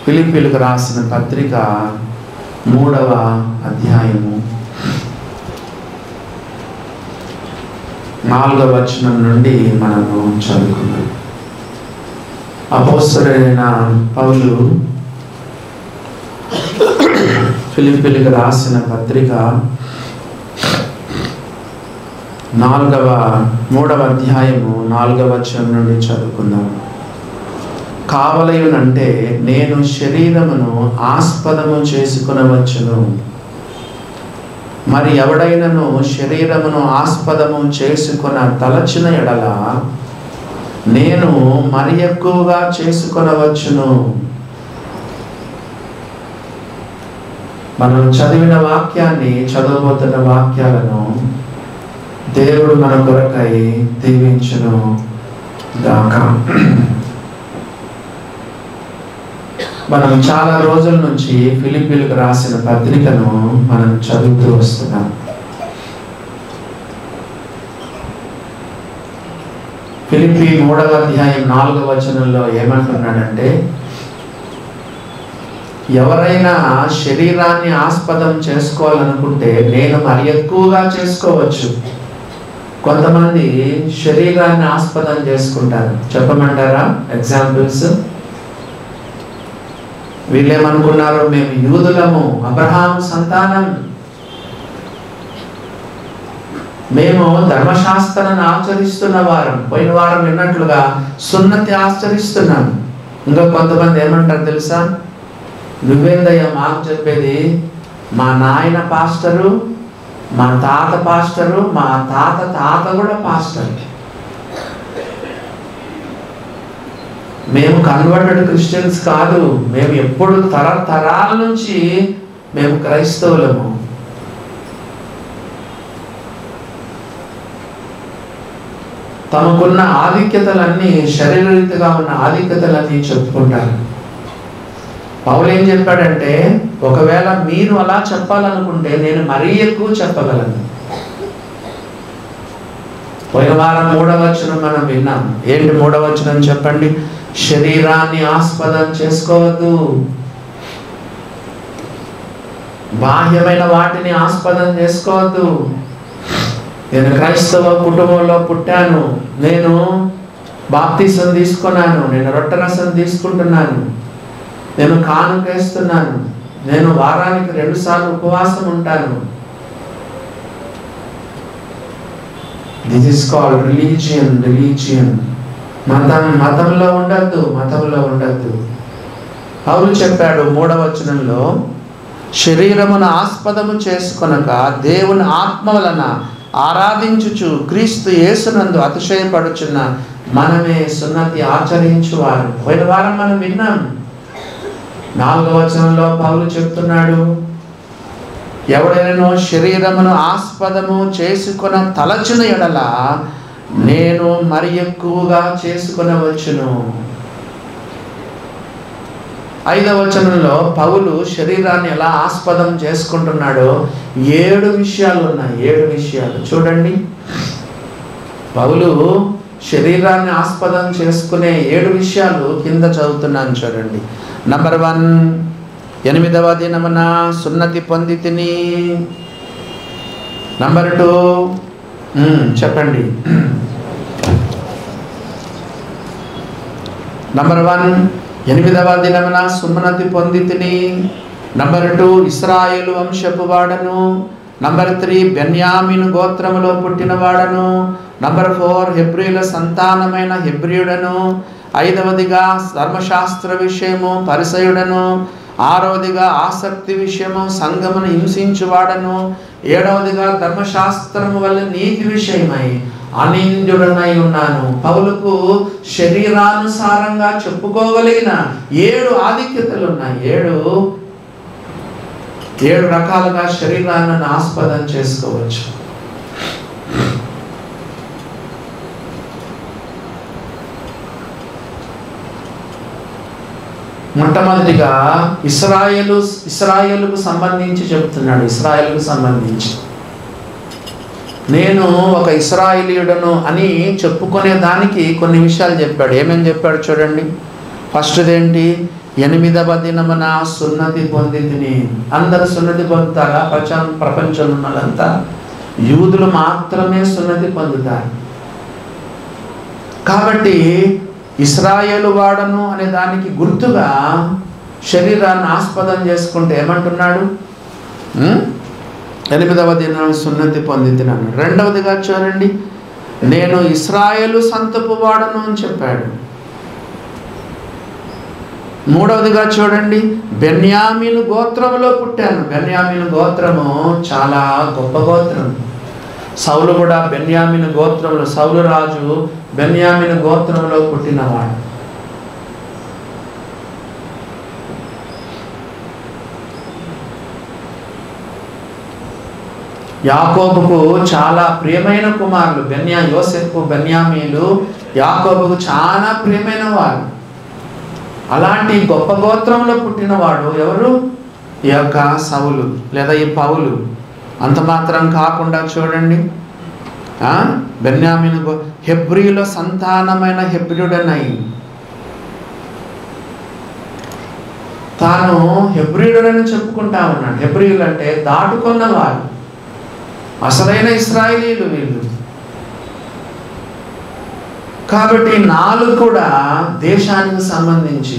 ఫిలిప్పీలకు రాసిన పత్రిక 3వ అధ్యాయము 4వ వచనం నుండి మనము చదువుకున్నాం. అపోస్తలుడైన పౌలు ఫిలిప్పీలకు రాసిన పత్రిక 3వ అధ్యాయము 4వ వచనం నుండి చదువుకుందాం. కావలయునంటే నేను శరీరమును ఆస్పదము చేసుకొనవచ్చును, మరి ఎవడైనను శరీరమును ఆస్పదము చేసుకొన తలచిన ఎడల నేను మరి ఎక్కువగా చేసుకొనవచ్చును. మనం చదివిన వాక్యాన్ని, చదవబోతున్న వాక్యాలను దేవుడు మన కొరకై దీవించును గాక. మనం చాలా రోజుల నుంచి ఫిలిప్పీలకు రాసిన పత్రికను మనం చదువుతూ వస్తున్నాం. ఫిలిప్పీ 3వ అధ్యాయం 4వ వచనంలో ఏమంటున్నాడంటే, ఎవరైనా శరీరాన్ని ఆస్పదం చేసుకోవాలనుకుంటే నేను మరి ఎక్కువగా చేసుకోవచ్చు. కొంతమంది శరీరాన్ని ఆస్పదం చేసుకుంటారు. చెప్పమంటారా ఎగ్జాంపుల్స్? వీళ్ళేమనుకున్నారు, మేము యూదులము, అబ్రహాము సంతానం, మేము ధర్మశాస్త్రాన్ని ఆచరిస్తున్న వారం. పోయిన వారం విన్నట్లుగా సున్నతి ఆచరిస్తున్నాం. ఇంకా కొంతమంది ఏమంటారు తెలుసా, నువ్వేందయ్యా మాకు చెప్పేది, మా నాయన పాస్టరు, మా తాత పాస్టరు, మా తాత తాత కూడా పాస్టర్, మేము కన్వర్టెడ్ క్రిస్టియన్స్ కాదు, మేము ఎప్పుడు తరతరాల నుంచి మేము క్రైస్తవులము. తమకున్న ఆధిక్యతలన్నీ, శరీరరీతిగా ఉన్న ఆధిక్యతలన్నీ చెప్పుకుంటారు. పౌలు ఏం చెప్పాడంటే, ఒకవేళ మీరు అలా చెప్పాలనుకుంటే నేను మరీ ఎక్కువ చెప్పగలను. పోయిన వారం 3వ వచనం మనం విన్నాం. ఏంటి 3వ వచనం చెప్పండి? శరీరాన్ని ఆస్పదం చేసుకోవద్దు, బాహ్యమైన వాటిని ఆస్పదం చేసుకోవద్దు. నేను క్రైస్తవ కుటుంబంలో పుట్టాను, నేను బాప్తిసం తీసుకున్నాను, నేను రొట్టెరసం తీసుకుంటున్నాను, నేను కానుకేస్తున్నాను, నేను వారానికి 2 సార్లు ఉపవాసం ఉంటాను. This is called religion. మతంలో ఉండద్దు. పౌలు చెప్పాడు 3వ వచనంలో, శరీరమును ఆస్పదము చేసుకొనక దేవుని ఆత్మ వలన ఆరాధించుచు క్రీస్తు యేసునందు అతిశయపడుచున్న మనమే సున్నతి ఆచరించువారు. పోయిన వారం మనం విన్నాం. 4వ వచనంలో పౌలు చెప్తున్నాడు, ఎవడైనా శరీరమును ఆస్పదము చేసుకొన తలచిన ఎడల నేను మరి ఎక్కువగా చేసుకొనవచ్చును. 5వ వచనంలో పౌలు శరీరాన్ని ఎలా ఆస్పదం చేసుకుంటున్నాడో 7 విషయాలు ఉన్నాయి. 7 విషయాలు చూడండి. పౌలు శరీరాన్ని ఆస్పదం చేసుకునే 7 విషయాలు కింద చదువుతున్నాను చూడండి. నంబర్ 1, 8వ దినమున సున్నతి పొందితిని. నంబర్ 2, చెప్పండి. నంబర్ 1, 8వ దినమున సున్నతి పొందితిని. నంబర్ 2, ఇశ్రాయేలు వంశపు వాడను. నంబర్ 3, బెన్యామీను గోత్రములో పుట్టిన వాడను. నంబర్ 4, హెబ్రీల సంతానమైన హెబ్రీయుడను. 5వదిగా ధర్మశాస్త్ర విషయము పరిసయుడను. 6వదిగా ఆసక్తి విషయము సంఘమును హింసించువాడను. 7వదిగా ధర్మశాస్త్రము వల్ల నీతి విషయమై అనింద్యుడనై ఉన్నాను. పౌలుకు శరీరానుసారంగా చెప్పుకోగలిగిన 7 ఆధిక్యతలు ఉన్నాయి. 7 రకాలుగా శరీరాన్ని ఆస్పదం చేసుకోవచ్చు. మొట్టమొదటిగా ఇశ్రాయేలుకు సంబంధించి చెప్తున్నాడు. ఇశ్రాయేలుకు సంబంధించి నేను ఒక ఇశ్రాయేలీయుడను అని చెప్పుకునే దానికి కొన్ని విషయాలు చెప్పాడు. ఏమేమి చెప్పాడు చూడండి. ఫస్ట్ది ఏంటి? 8వ దినమున సున్నతి పొందితిని. అందరూ సున్నతి పొందుతారా? ప్రపంచంలో ఉన్న వాళ్ళంతా? యూదులు మాత్రమే సున్నతి పొందుతారు. కాబట్టి ఇశ్రాయేలు వాడను అనే దానికి గుర్తుగా శరీరాన్ని ఆస్పదం చేసుకుంటే ఏమంటున్నాడు? 8వ దినం సున్నతి పొందితినాను. రెండవదిగా చూడండి, నేను ఇశ్రాయేలు సంతపు వాడను అని చెప్పాడు. మూడవదిగా చూడండి, బెన్యామీను గోత్రములో పుట్టాను. బెన్యామీను గోత్రము చాలా గొప్ప గోత్రం. సౌలు కూడా బెన్యామీను గోత్రంలో, సౌలు రాజు బెన్యామీను గోత్రంలో పుట్టినవాడు. యాకోబుకు చాలా ప్రియమైన కుమారులు యోసేపు, బెన్యామీలు యాకోబుకు చాలా ప్రియమైన వారు. అలాంటి గొప్ప గోత్రంలో పుట్టినవాడు ఎవరు? ఈ యొక్క సౌలు లేదా ఈ పౌలు. అంత మాత్రం కాకుండా చూడండి, బెన్యామీను హెబ్రీల సంతానమైన హెబ్రీయుడనై తాను హెబ్రీయుడని చెప్పుకుంటా ఉన్నాడు. హెబ్రీయులు అంటే దాటుకున్నవారు, అసలైన ఇశ్రాయేలీలు వీళ్ళు. కాబట్టి 4 కూడా దేశానికి సంబంధించి,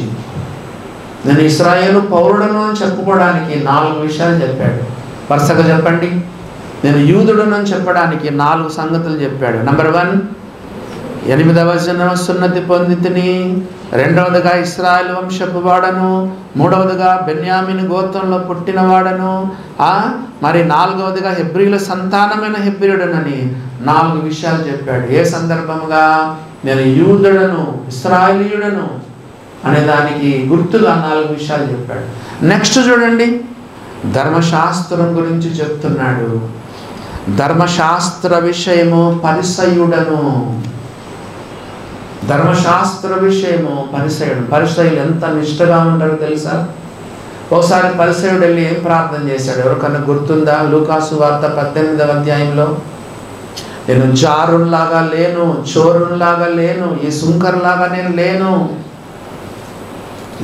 నేను ఇశ్రాయేలు పౌరుడను అని చెప్పుకోవడానికి 4 విషయాలు చెప్పాడు. వరుసగా చెప్పండి. నేను యూదుడను అని చెప్పడానికి 4 సంగతులు చెప్పాడు. నంబర్ 1, 8వ దినం సున్నతి పొందితిని. రెండవదిగా ఇశ్రాయేలు వంశపు వాడను. మూడవదిగా బెన్యామీను గోత్రంలో పుట్టినవాడను. మరి 4వదిగా హెబ్రీల సంతానమైన హెబ్రీయుడనని 4 విషయాలు చెప్పాడు. ఏ సందర్భముగా? నేను యూదుడను, ఇశ్రాయేలీయుడను అనే దానికి గుర్తుగా 4 విషయాలు చెప్పాడు. నెక్స్ట్ చూడండి, ధర్మశాస్త్రం గురించి చెప్తున్నాడు. ధర్మశాస్త్ర విషయము పరిసయ్యుడను. ధర్మశాస్త్ర విషయము పరిసయ్యుడు. పరిసయ్యులు ఎంత నిష్ఠగా ఉంటారో తెలుసా? ఒకసారి పరిసయ్యుడు వెళ్ళి ఏం ప్రార్థన చేశాడు? ఎవరికన్నా గుర్తుందా? లూకాసు వార్త 18వ అధ్యాయంలో, నేను జారుల్లాగా లేను, చోరుల్లాగా లేను, ఈ సుంకర్లాగా నేను లేను,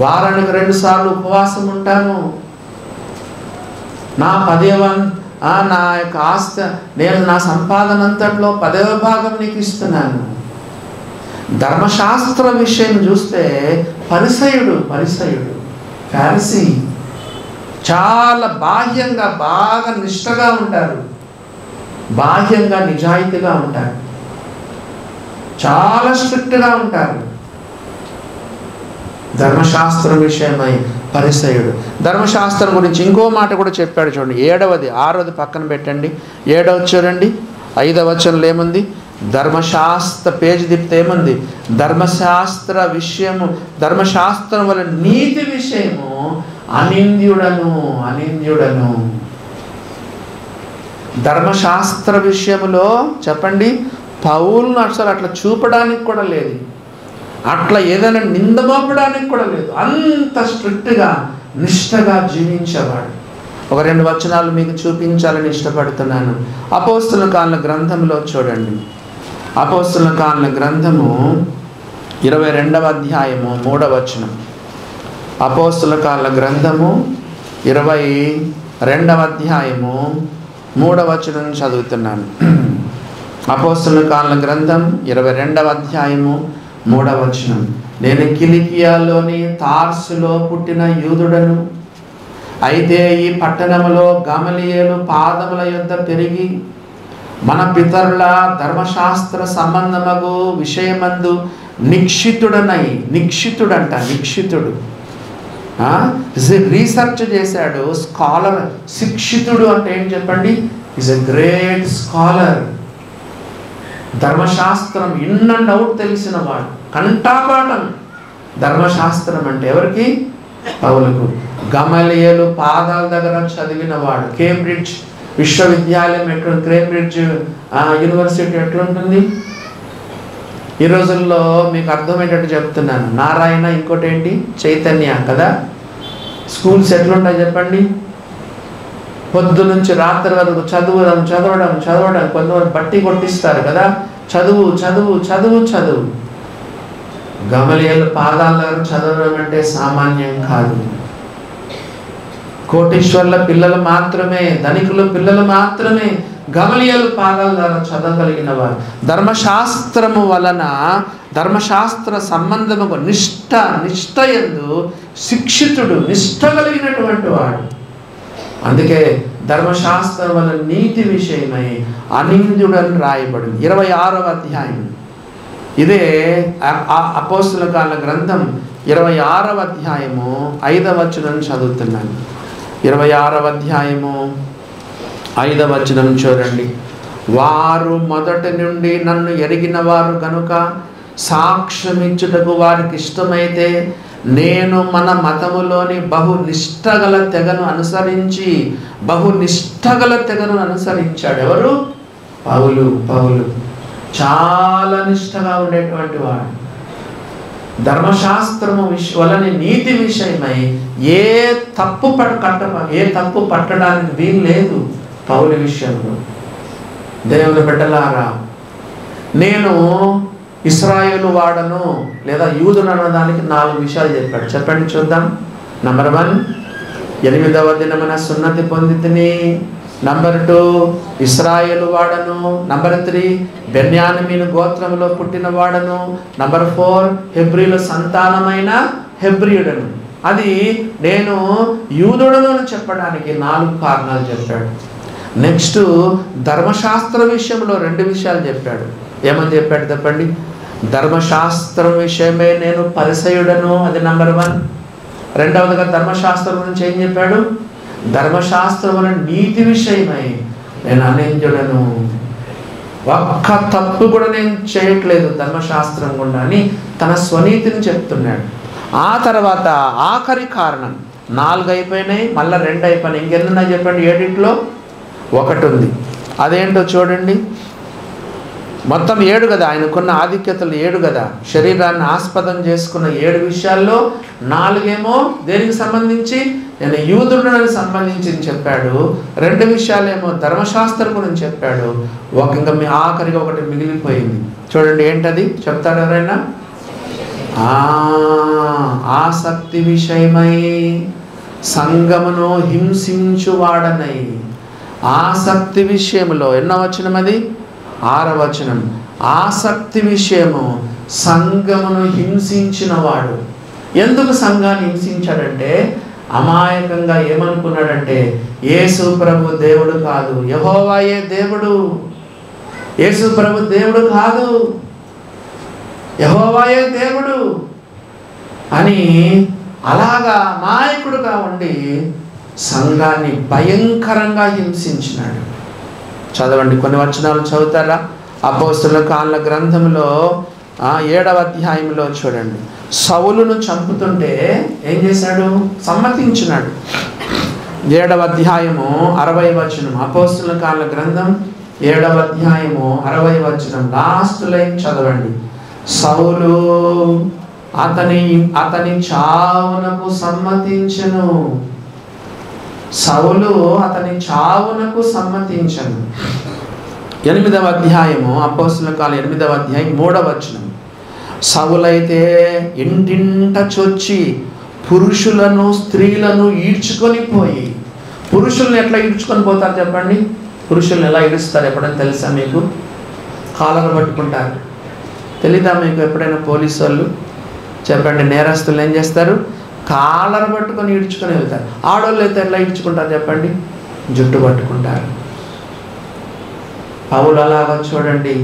వారానికి 2 సార్లు ఉపవాసం ఉంటాను, నా యొక్క ఆస్తి, నేను నా సంపాదన అంతట్లో 10వ భాగం నీకు ఇస్తున్నాను. ధర్మశాస్త్ర విషయం చూస్తే పరిసయ్యుడు ఫారిసీ చాలా బాహ్యంగా బాగా నిష్ఠగా ఉంటారు, బాహ్యంగా నిజాయితీగా ఉంటారు, చాలా స్ట్రిక్ట్గా ఉంటారు. ధర్మశాస్త్రం విషయమై పరిసయ్యుడు. ధర్మశాస్త్రం గురించి ఇంకో మాట కూడా చెప్పాడు. చూడండి, 7వది 6వది పక్కన పెట్టండి. 7వది చూడండి, 5వ వచనంలో ఏముంది? ధర్మశాస్త్ర పేజీ తిప్పితే ఏముంది? ధర్మశాస్త్ర విషయము, ధర్మశాస్త్రం వల్ల నీతి విషయము అనింద్యుడను. ధర్మశాస్త్ర విషయములో చెప్పండి, పౌలును అసలు అట్లా చూపడానికి కూడా లేదు, అట్లా ఏదైనా నిందమోపడానికి కూడా లేదు. అంత స్ట్రిక్ట్గా నిష్ఠగా జీవించేవాడు. ఒక 2 వచనాలు మీకు చూపించాలని ఇష్టపడుతున్నాను. అపోస్తుల కాలం గ్రంథంలో చూడండి. అపోస్తుల కాలం గ్రంథము 22వ అధ్యాయము 3వ వచనం. అపోస్తుల కాలం గ్రంథము 22వ అధ్యాయము 3వ వచనం చదువుతున్నాను. అపోస్తుల కాలం గ్రంథం 22వ అధ్యాయము 3వ వచనం. నేను కిలికియాలోని తార్సులో పుట్టిన యూదుడను, అయితే ఈ పట్టణములో గమలీయేలు పాదముల యొద్ద పెరిగి మన పితరుల ధర్మశాస్త్ర సంబంధమగు విషయమందు నిక్షితుడు. రీసెర్చ్ చేశాడు, స్కాలర్. శిక్షితుడు అంటే ఏం చెప్పండి? Is a great scholar. ధర్మశాస్త్రం ఇన్ అండ్ అవుట్ తెలిసిన వాడు, కంఠాపాఠం. ధర్మశాస్త్రం అంటే ఎవరికి? పౌలుకు. గమలీయేలు పాదాల దగ్గర చదివినవాడు. కేంబ్రిడ్జ్ విశ్వవిద్యాలయం కేంబ్రిడ్జ్ యూనివర్సిటీ ఎట్లుంటుంది ఈ రోజుల్లో? మీకు అర్థమయ్యేటట్టు చెప్తున్నాను. నారాయణ, ఇంకోటి ఏంటి? చైతన్య కదా. స్కూల్స్ ఎట్లుంటాయి చెప్పండి? పొద్దు నుంచి రాత్రి వరకు చదవడం. కొంతమంది బట్టి కొట్టిస్తారు కదా, చదువు. గమలీయేలు పాదాల దగ్గర చదవడం అంటే సామాన్యం కాదు. కోటీశ్వర్ల పిల్లలు మాత్రమే, ధనికుల పిల్లలు మాత్రమే గమలీయేలు పాదాల ద్వారా చదవగలిగిన వారు. ధర్మశాస్త్రము వలన, ధర్మశాస్త్ర సంబంధము నిష్ఠ యందు శిక్షితుడు, నిష్ఠ కలిగినటువంటి వాడు. అందుకే ధర్మశాస్త్రం వలన నీతి విషయమై అనింద్యుడని రాయబడింది. 26వ అధ్యాయం ఇదే అపోస్తలుల కార్యాల గ్రంథం 26వ అధ్యాయము 5వ వచనం చదువుతున్నాను. 26వ అధ్యాయము 5వ వచనం చూడండి. వారు మొదటి నుండి నన్ను ఎరిగిన వారు కనుక సాక్ష్యమిచ్చుటకు వారికి ఇష్టమైతే నేను మన మతములోని బహునిష్టగల తెగను అనుసరించాడు. ఎవరు? పౌలు చాలా నిష్టగా ఉండేటువంటి వాడు. ధర్మశాస్త్రము వలన నీతి విషయమై ఏ తప్పు పట్టడానికి వీలు లేదు పౌలు విషయంలో. దేవుని బిడ్డలారా, నేను ఇశ్రాయేలు వాడను లేదా యూదుడు అన్నదానికి 4 విషయాలు చెప్పాడు. చెప్పండి చూద్దాం. నంబర్ 1, 8వ దినమున సున్నతి పొందితిని. నంబర్ 2, ఇశ్రాయేలు వాడను. నంబర్ 3, బెన్యామీను గోత్రములో పుట్టిన వాడను. నంబర్ 4, హెబ్రీల సంతానమైన హెబ్రీయుడను. అది నేను యూదుడను అని చెప్పడానికి 4 కారణాలు చెప్పాడు. నెక్స్ట్ ధర్మశాస్త్ర విషయంలో 2 విషయాలు చెప్పాడు. ఏమని చెప్పాడు చెప్పండి? ధర్మశాస్త్రం విషయమే నేను పరిసయుడను, అది నంబర్ 1. రెండవదిగా ధర్మశాస్త్రం గురించి ఏం చెప్పాడు? ధర్మశాస్త్రం నీతి విషయమై నేను అనింద్యుడను, ఒక్క తప్పు కూడా నేను చేయట్లేదు ధర్మశాస్త్రం గుండా అని తన స్వనీతిని చెప్తున్నాడు. ఆ తర్వాత ఆఖరి కారణం, 4 అయిపోయినాయి, మళ్ళీ 2 అయిపోయినాయి. ఇంకెన్నున్నాయి చెప్పండి? 7లో 1 ఉంది. అదేంటో చూడండి. మొత్తం 7 కదా, ఆయనకున్న ఆధిక్యతలు 7 కదా. శరీరాన్ని ఆస్పదం చేసుకున్న 7 విషయాల్లో 4 ఏమో దేనికి సంబంధించి? నేను యూదుడిని సంబంధించి చెప్పాడు. 2 విషయాలేమో ధర్మశాస్త్రం గురించి చెప్పాడు. ఇంకా ఆఖరిగా 1 మిగిలిపోయింది. చూడండి, ఏంటది? చెప్తాడు ఎవరైనా? ఆసక్తి విషయమై సంగమును హింసించువాడనై. ఆసక్తి విషయంలో ఎన్నో వచనం అది? 6వ వచనం. ఆసక్తి విషయము సంఘమును హింసించిన వాడు. ఎందుకు సంఘాన్ని హింసించాడంటే అమాయకంగా ఏమనుకున్నాడంటే యేసు ప్రభు దేవుడు కాదు, యెహోవాయే దేవుడు. యేసు ప్రభు దేవుడు కాదు, యెహోవాయే దేవుడు అని అలాగా అమాయకుడుగా ఉండి సంఘాన్ని భయంకరంగా హింసించినాడు. చదవండి, కొన్ని వచనాలు చదువుతారా? అపోస్తలుల కార్యాల గ్రంథంలో 7వ అధ్యాయంలో చూడండి. సౌలును చంపుతుంటే ఏం చేశాడు? సమ్మతించినాడు. 7వ అధ్యాయము 60వ వచనం. అపోస్తలుల కార్యాల గ్రంథం 7వ అధ్యాయము 60వ వచనం లాస్ట్ లైన్ చదవండి. సౌలు అతని చావునకు సమ్మతించెను. సౌలు అతని చావునకు సమ్మతించను. 8వ అధ్యాయము అపోస్తలుల కార్యాలు 8వ అధ్యాయం 3వ వచనం. సౌలైతే ఇంటింట చొచ్చి పురుషులను స్త్రీలను ఈడ్చుకొని పోయి. పురుషులను ఎట్లా ఈడ్చుకొని పోతారు చెప్పండి? పురుషులను ఎలా ఈడుస్తారు ఎప్పుడైనా తెలుసా మీకు? కాలర్ పట్టుకుంటారు. తెలీదా మీకు? ఎప్పుడైనా పోలీసు వాళ్ళు చెప్పండి, నేరస్తులు ఏం చేస్తారు? కాలర్ పట్టుకొని ఈడ్చుకొని వెళ్తారు. ఆడవాళ్ళు అయితే ఎట్లా ఈడ్చుకుంటారు చెప్పండి? జుట్టు పట్టుకుంటారు. పౌలు అలాగా చూడండి,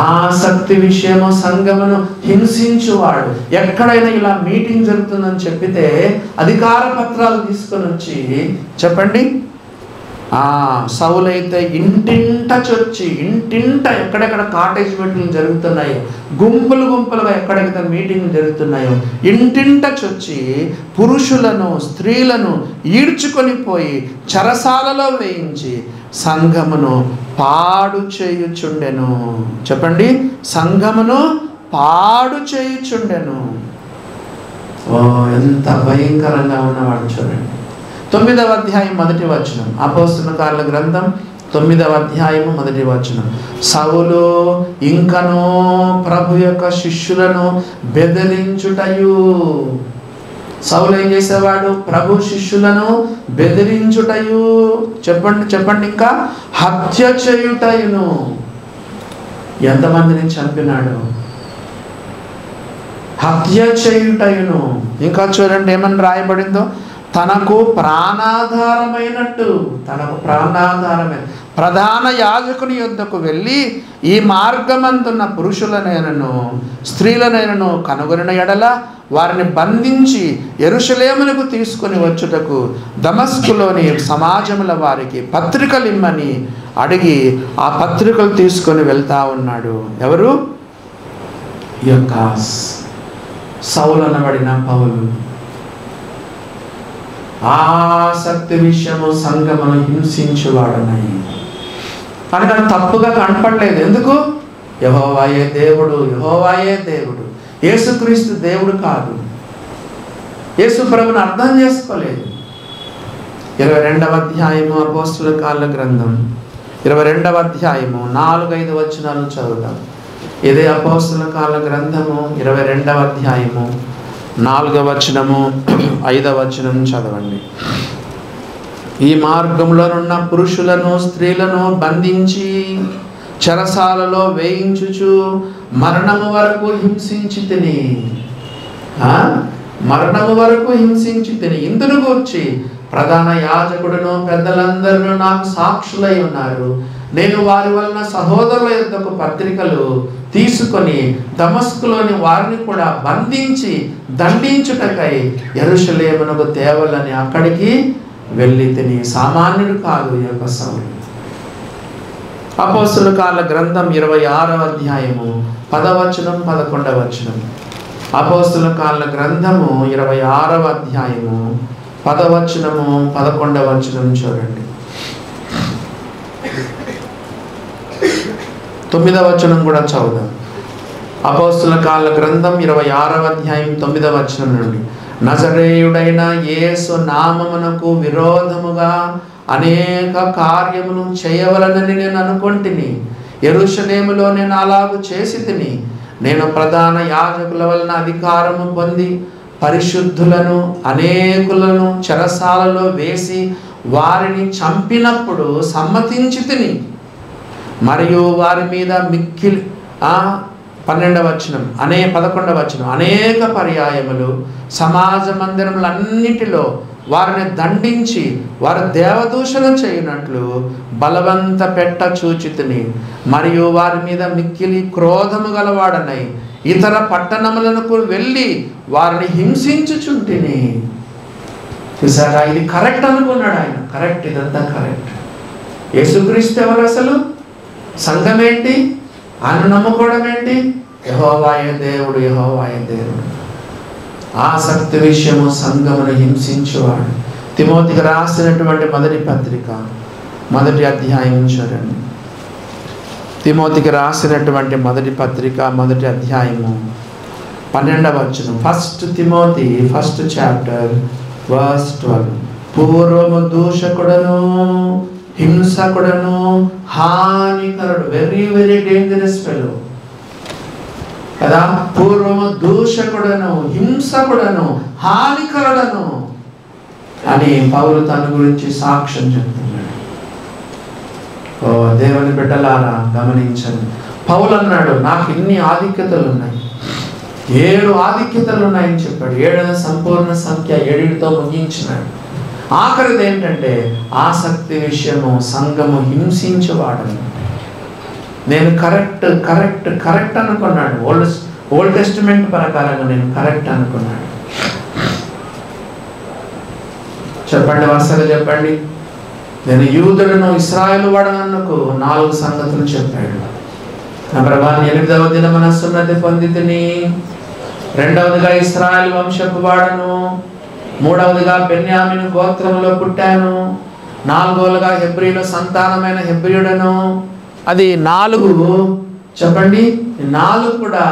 ఆసక్తి విషయము సంఘమును హింసించువాడు. ఎక్కడైనా ఇలా మీటింగ్ జరుగుతుందని చెప్పితే అధికార పత్రాలు తీసుకొని వచ్చి చెప్పండి, సౌలైతే ఇంటింట చొచ్చి, ఇంటింట ఎక్కడెక్కడ కాటేజ్ మీటింగ్లు జరుగుతున్నాయో, గుంపులుగా ఎక్కడెక్కడ మీటింగ్లు జరుగుతున్నాయో ఇంటింట చొచ్చి పురుషులను స్త్రీలను ఈడ్చుకొని పోయి చెరసాలలో వేయించి సంఘమును పాడు చేయుచుండెను. చెప్పండి, సంఘమును పాడు చేయుచుండెను. ఎంత భయంకరంగా ఉన్నవాడు చూడండి. 9వ అధ్యాయం 1వ వచనం. అపోస్తలుల కార్యాల గ్రంథం 9వ అధ్యాయము 1వ వచనం. సౌలు ఇంకనూ ప్రభు యొక్క శిష్యులను బెదిరించుటయు. సౌలు ఏం చేసేవాడు? ప్రభు శిష్యులను బెదిరించుటయు. చెప్పండి ఇంకా హత్య చేయుటయును. ఎంతమందిని చంపినాడు? హత్య చేయుటయును. ఇంకా చూడండి ఏమని రాయబడిందో, తనకు ప్రాణాధారమైనట్టు, తనకు ప్రాణాధారమైన ప్రధాన యాజకుని యొద్దకు వెళ్ళి ఈ మార్గమందున్న పురుషులనైనను స్త్రీలనైనను కనుగొనిన ఎడల వారిని బంధించి యెరూషలేమునకు తీసుకొని వచ్చుటకు దమస్కులోని సమాజముల వారికి పత్రికలు ఇమ్మని అడిగి ఆ పత్రికలు తీసుకొని వెళ్తా ఉన్నాడు. ఎవరు? ఈ యొక్క సౌలు అనబడిన పౌలు. ఆసక్తి విషయము సంఘమును హింసించువాడనై అని తప్పుగా కనపడలేదు. ఎందుకు? యెహోవాయే దేవుడు, యెహోవాయే దేవుడు. యేసుక్రీస్తు దేవుడు కాదు. యేసు ప్రభుని అర్థం చేసుకోలేదు. 22వ అధ్యాయము అపోస్తలుల కార్యాల గ్రంథం 22వ అధ్యాయము 4-5 వచనాలు చదువుతాం. ఇదే అపోస్తలుల కార్యాల గ్రంథము 22వ అధ్యాయము 4వ వచనము 5వ వచనం చదవండి. ఈ మార్గంలోనున్న పురుషులను స్త్రీలను బంధించి చెరసాలలో వేయించుచు మరణము వరకు హింసించి తిని, మరణము వరకు హింసించి తిని. ఇందును గూర్చి ప్రధాన యాజకుడును పెద్దలందరూ నాకు సాక్షులై ఉన్నారు. నేను వారి వలన సహోదరుల యొద్దకు పత్రికలు తీసుకొని దమస్కులోని వారిని కూడా బంధించి దండించుటకై యెరూషలేమునకు తేవాలని అక్కడికి వెళ్ళి తిని. సామాన్యుడు కాదు ఈ యొక్క సౌలు. అపోస్తలుల కార్యాల గ్రంథం 26వ అధ్యాయము 10వ వచనం 11వ వచనం. అపోస్తలుల కార్యాల గ్రంథము 26వ అధ్యాయము 10వ వచనము 11వ వచనం చూడండి. 9వ వచనం కూడా చదువుదాం. అపోస్తలుల కార్యాల గ్రంథం 26వ అధ్యాయం 9వ వచనం నుండి. నజరేయుడైన యేసు నామమునకు విరోధముగా అనేక కార్యములు చేయవలనని నేను అనుకొంటిని. యెరూషలేములో నేను అలాగు చేసి తిని. నేను ప్రధాన యాజకుల వలన అధికారము పొంది పరిశుద్ధులను అనేకులను చెరసాలలో వేసి వారిని చంపినప్పుడు సమ్మతించి తిని. మరియు వారి మీద మిక్కిలి 12వ వచనం 11వ వచనం అనేక పర్యాయములు సమాజ మందిరములన్నిటిలో వారిని దండించి వారు దేవదూషణ చేయనట్లు బలవంత పెట్ట చూచితిని. మరియు వారి మీద మిక్కిలి క్రోధము గలవాడనై ఇతర పట్టణములకు వెళ్ళి వారిని హింసించుచుంటిని. చూసారా, ఇది కరెక్ట్ అనుకున్నాడు ఆయన. కరెక్ట్, ఇదంతా కరెక్ట్. యేసుక్రీస్తు ఎవరు? అసలు సంఘం ఏంటి? ఆయన నమ్ముకోవడం ఏంటి? యెహోవాయే దేవుడు, యెహోవాయే దేవుడు. ఆసక్తి విషయము సంఘమును హింసించువాడు. తిమోతికి రాసినటువంటి మొదటి పత్రిక 1వ అధ్యాయం చూడండి. తిమోతికి రాసినటువంటి మొదటి పత్రిక 1వ అధ్యాయము 12వ వచనం. 1 తిమోతి 1st చాప్టర్ వర్స్ 12. పూర్వము దూషకుడను హింసకుడను హానికరుడు. వెరీ వెరీ డేంజరస్ ఫెలో కదా. పూర్వము దూషకుడను హింసకుడను హానికరుడను అని పౌలు తన గురించి సాక్ష్యం చెప్తున్నాడు. ఓ దేవుని బిడ్డలారా గమనించండి. పౌలు అన్నాడు, నాకు ఇన్ని ఆధిక్యతలు ఉన్నాయి, 7 ఆధిక్యతలు ఉన్నాయని చెప్పాడు. 7 సంపూర్ణ సంఖ్య 7తో ముగించినాడు. ఆఖరిది ఏంటంటే ఆసక్తి విషయము సంఘము హింసించేవాడని. నేను కరెక్ట్ కరెక్ట్ కరెక్ట్ అనుకున్నాడు. ఓల్డ్ టెస్టిమెంట్ ప్రకారంగా నేను కరెక్ట్ అనుకున్నాడు. చెప్పండి, వరుసగా చెప్పండి. నేను యూదులను ఇశ్రాయేలు వాడనకు 4 సంగతులు చెప్పాడు. నెంబర్ 1, 8వ దినమున సున్నతి పొందితిని. 2వదిగా ఇశ్రాయేలు వంశపు వాడను. 3వదిగా బెన్యామీను గోత్రములో పుట్టాను. 4వదిగా హెబ్రీలో సంతానమైన హెబ్రీయుడను. అది 4. చెప్పండి, 4 కూడా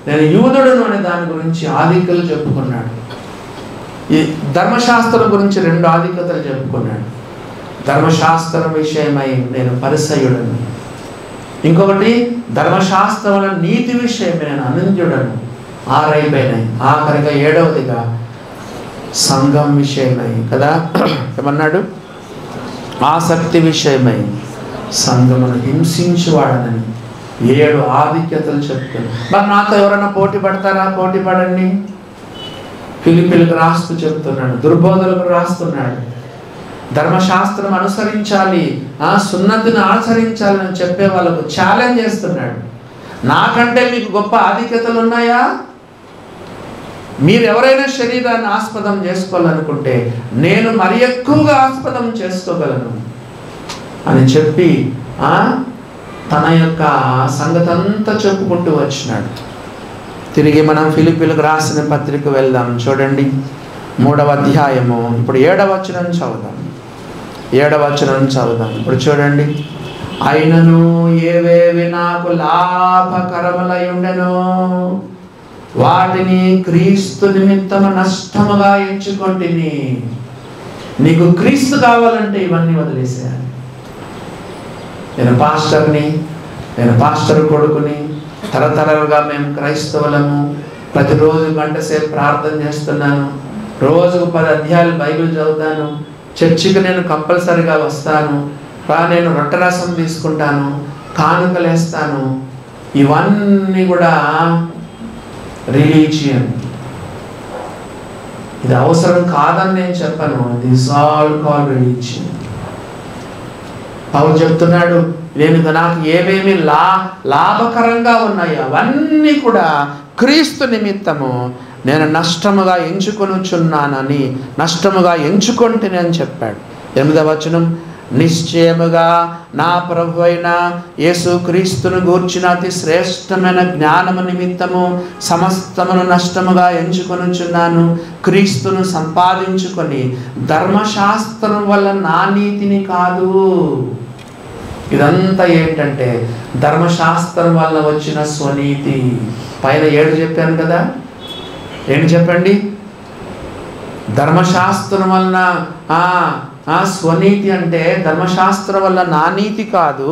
నేను యూదుడును అనే దాని గురించి ఆధిక్యతలు చెప్పుకున్నాడు. ఈ ధర్మశాస్త్రం గురించి 2 ఆధిక్యతలు చెప్పుకున్నాడు. ధర్మశాస్త్రం విషయమై నేను పరిసయ్యుడను. ఇంకొకటి ధర్మశాస్త్రముల నీతి విషయమై నేను అనంత్యుడను. 6 అయిపోయినాయి. ఆఖరిగా 7వదిగా సంఘం విషయమై కదా ఏమన్నాడు? ఆసక్తి విషయమై సంఘమును హింసించువాడనని 7 ఆధిక్యతలు చెప్తాను. మరి నాతో ఎవరైనా పోటీ పడతారా? పోటీ పడండి. ఫిలిప్పీలకు రాస్తూ చెప్తున్నాడు, దుర్బోధలకు రాస్తున్నాడు. ధర్మశాస్త్రం అనుసరించాలి, సున్నతిని ఆచరించాలని చెప్పే వాళ్ళకు ఛాలెంజ్ చేస్తున్నాడు. నాకంటే మీకు గొప్ప ఆధిక్యతలు ఉన్నాయా? మీరు ఎవరైనా శరీరాన్ని ఆస్పదం చేసుకోవాలనుకుంటే నేను మరి ఎక్కువగా ఆస్పదం చేసుకోగలను అని చెప్పి తన యొక్క సంగతి అంతా చెప్పుకుంటూ వచ్చినాడు. తిరిగి మనం ఫిలిప్పీలకు రాసిన పత్రిక వెళ్దాం. చూడండి 3వ అధ్యాయము. ఇప్పుడు 7వ వచనం చదువుదాం. 7వ వచనం చదువుదాం. ఇప్పుడు చూడండి. అయినను ఏవేవి నాకు లాభకరములై ఉండెనో వాటిని క్రీస్తు నిమిత్తము నష్టముగా ఎంచుకొంటిని. నీకు క్రీస్తు కావాలంటే ఇవన్నీ వదిలేసేయాలి. నేను పాస్టర్ని, నేను పాస్టర్ కొడుకుని, తరతరాలుగా మేము క్రైస్తవులము, ప్రతిరోజు గంట సేపు ప్రార్థన చేస్తున్నాను, రోజుకు 10 అధ్యాయాలు బైబిల్ చదువుతాను, చర్చికి నేను కంపల్సరిగా వస్తాను, నేను రొట్టె రసం తీసుకుంటాను, కానుకలేస్తాను. ఇవన్నీ కూడా రిలీజియన్. ఇది అవసరం కాదని నేను చెప్పను. This all call religion. Paul చెప్తున్నాడు, నాకు ఏమేమి లాభకరంగా ఉన్నాయో అవన్నీ కూడా క్రీస్తు నిమిత్తము నేను నష్టముగా ఎంచుకొనుచున్నానని, నష్టముగా ఎంచుకొంటిని అని చెప్పాడు. 8వ వచనం. నిశ్చయముగా నా ప్రభు అయిన యేసు క్రీస్తును గూర్చిన అతి శ్రేష్టమైన జ్ఞానము నిమిత్తము సమస్తమును నష్టముగా ఎంచుకొనుచున్నాను. క్రీస్తును సంపాదించుకొని ధర్మశాస్త్రం వల్ల నా నీతిని కాదు. ఇదంతా ఏంటంటే ధర్మశాస్త్రం వల్ల వచ్చిన స్వనీతి. పైన 7 చెప్పాను కదా, ఏంటి చెప్పండి? ధర్మశాస్త్రం వలన స్వనీతి అంటే ధర్మశాస్త్రం వల్ల నా నీతి కాదు,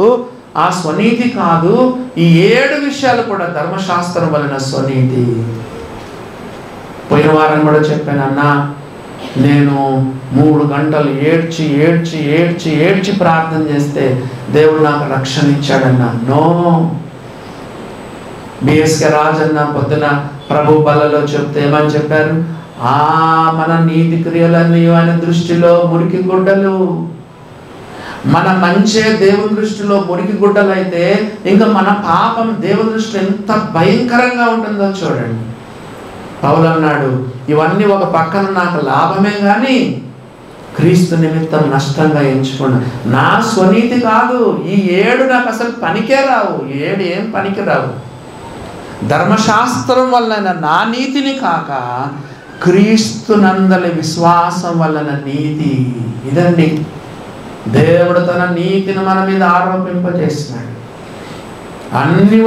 ఆ స్వనీతి కాదు. ఈ 7 విషయాలు కూడా ధర్మశాస్త్రం వలన స్వనీతి. పోయిన వారం కూడా చెప్పాను, అన్నా నేను 3 గంటలు ఏడ్చి ఏడ్చి ఏడ్చి ఏడ్చి ప్రార్థన చేస్తే దేవుడు నాకు రక్షణ ఇచ్చాడన్నా. నో. బిఎస్కే రాజన్న పొద్దున ప్రభు బలలో చెప్తే ఏమని చెప్పారు? మన నీతి క్రియలన్నీ ఆయన దృష్టిలో మురికి గుడ్డలు. మన మంచే దేవుని దృష్టిలో మురికి గుడ్డలు అయితే ఇంకా మన పాపం దేవుని దృష్టిలో ఎంత భయంకరంగా ఉంటుందో చూడండి. పౌలు అన్నాడు, ఇవన్నీ ఒక పక్కన నాకు లాభమే కానీ క్రీస్తు నిమిత్తం నష్టంగా ఎంచుకున్నా. నా స్వనీతి కాదు. ఈ 7 నాకు అసలు పనికే రావు. 7 ఏం పనికి రావు. ధర్మశాస్త్రం వలన నా నీతిని కాక క్రీస్తు నందలి విశ్వాసం వలన నీతి. ఇదండి దేవుడు తన నీతిని మన మీద ఆరోపింపజేసినాడు. అన్నీ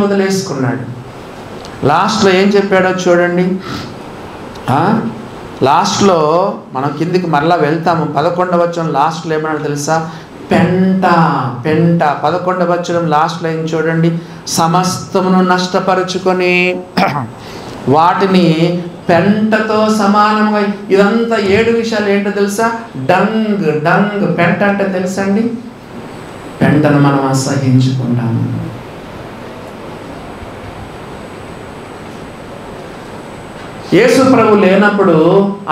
వదిలేసుకున్నాడు. లాస్ట్లో ఏం చెప్పాడో చూడండి. లాస్ట్లో మనం కిందికి మరలా వెళ్తాము. 11వ వచనం లాస్ట్లో ఏమన్నాడు తెలుసా? పెంట 11వ వచనం లాస్ట్లో ఏం చూడండి. సమస్తమును నష్టపరుచుకొని వాటిని పెంటతో సమానంగా. ఇదంతా 7 విషయాలు ఏంటో తెలుసా? డంగ్. పెంట అంటే తెలుసండి? పెంటను మనం అసహించుకుంటాము. యేసు ప్రభు లేనప్పుడు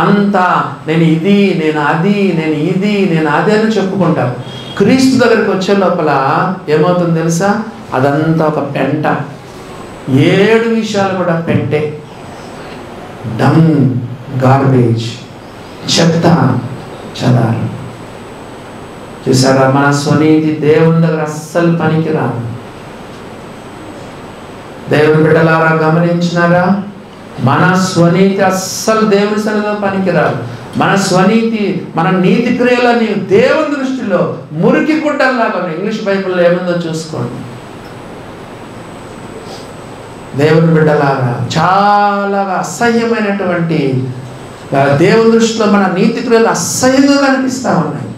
అంతా నేను ఇది, నేను అది, నేను ఇది, నేను అది అని చెప్పుకుంటాం. క్రీస్తు దగ్గరికి వచ్చే లోపల ఏమవుతుంది తెలుసా? అదంతా ఒక పెంట. 7 విషయాలు కూడా పెంటే. డంగ్, గార్బేజ్, చెత్త, చెదారం. చూసారా? మన స్వనీతి దేవుని దగ్గర అస్సలు పనికిరాదు. దేవుని బిడ్డలారా గమనించినారా? మన స్వనీతి అస్సలు దేవుని సన్నిధిలో పనికిరాదు. మన స్వనీతి, మన నీతి క్రియలని దేవుని దృష్టిలో మురికి గుడ్డల్లాగా. ఇంగ్లీష్ బైబిల్లో ఏముందో చూసుకోండి. దేవుని బిడ్డలారా చాలా అసహ్యమైనటువంటి, దేవుని దృష్టిలో మన నీతి క్రియలు అసహ్యంగా కనిపిస్తూ ఉన్నాయి.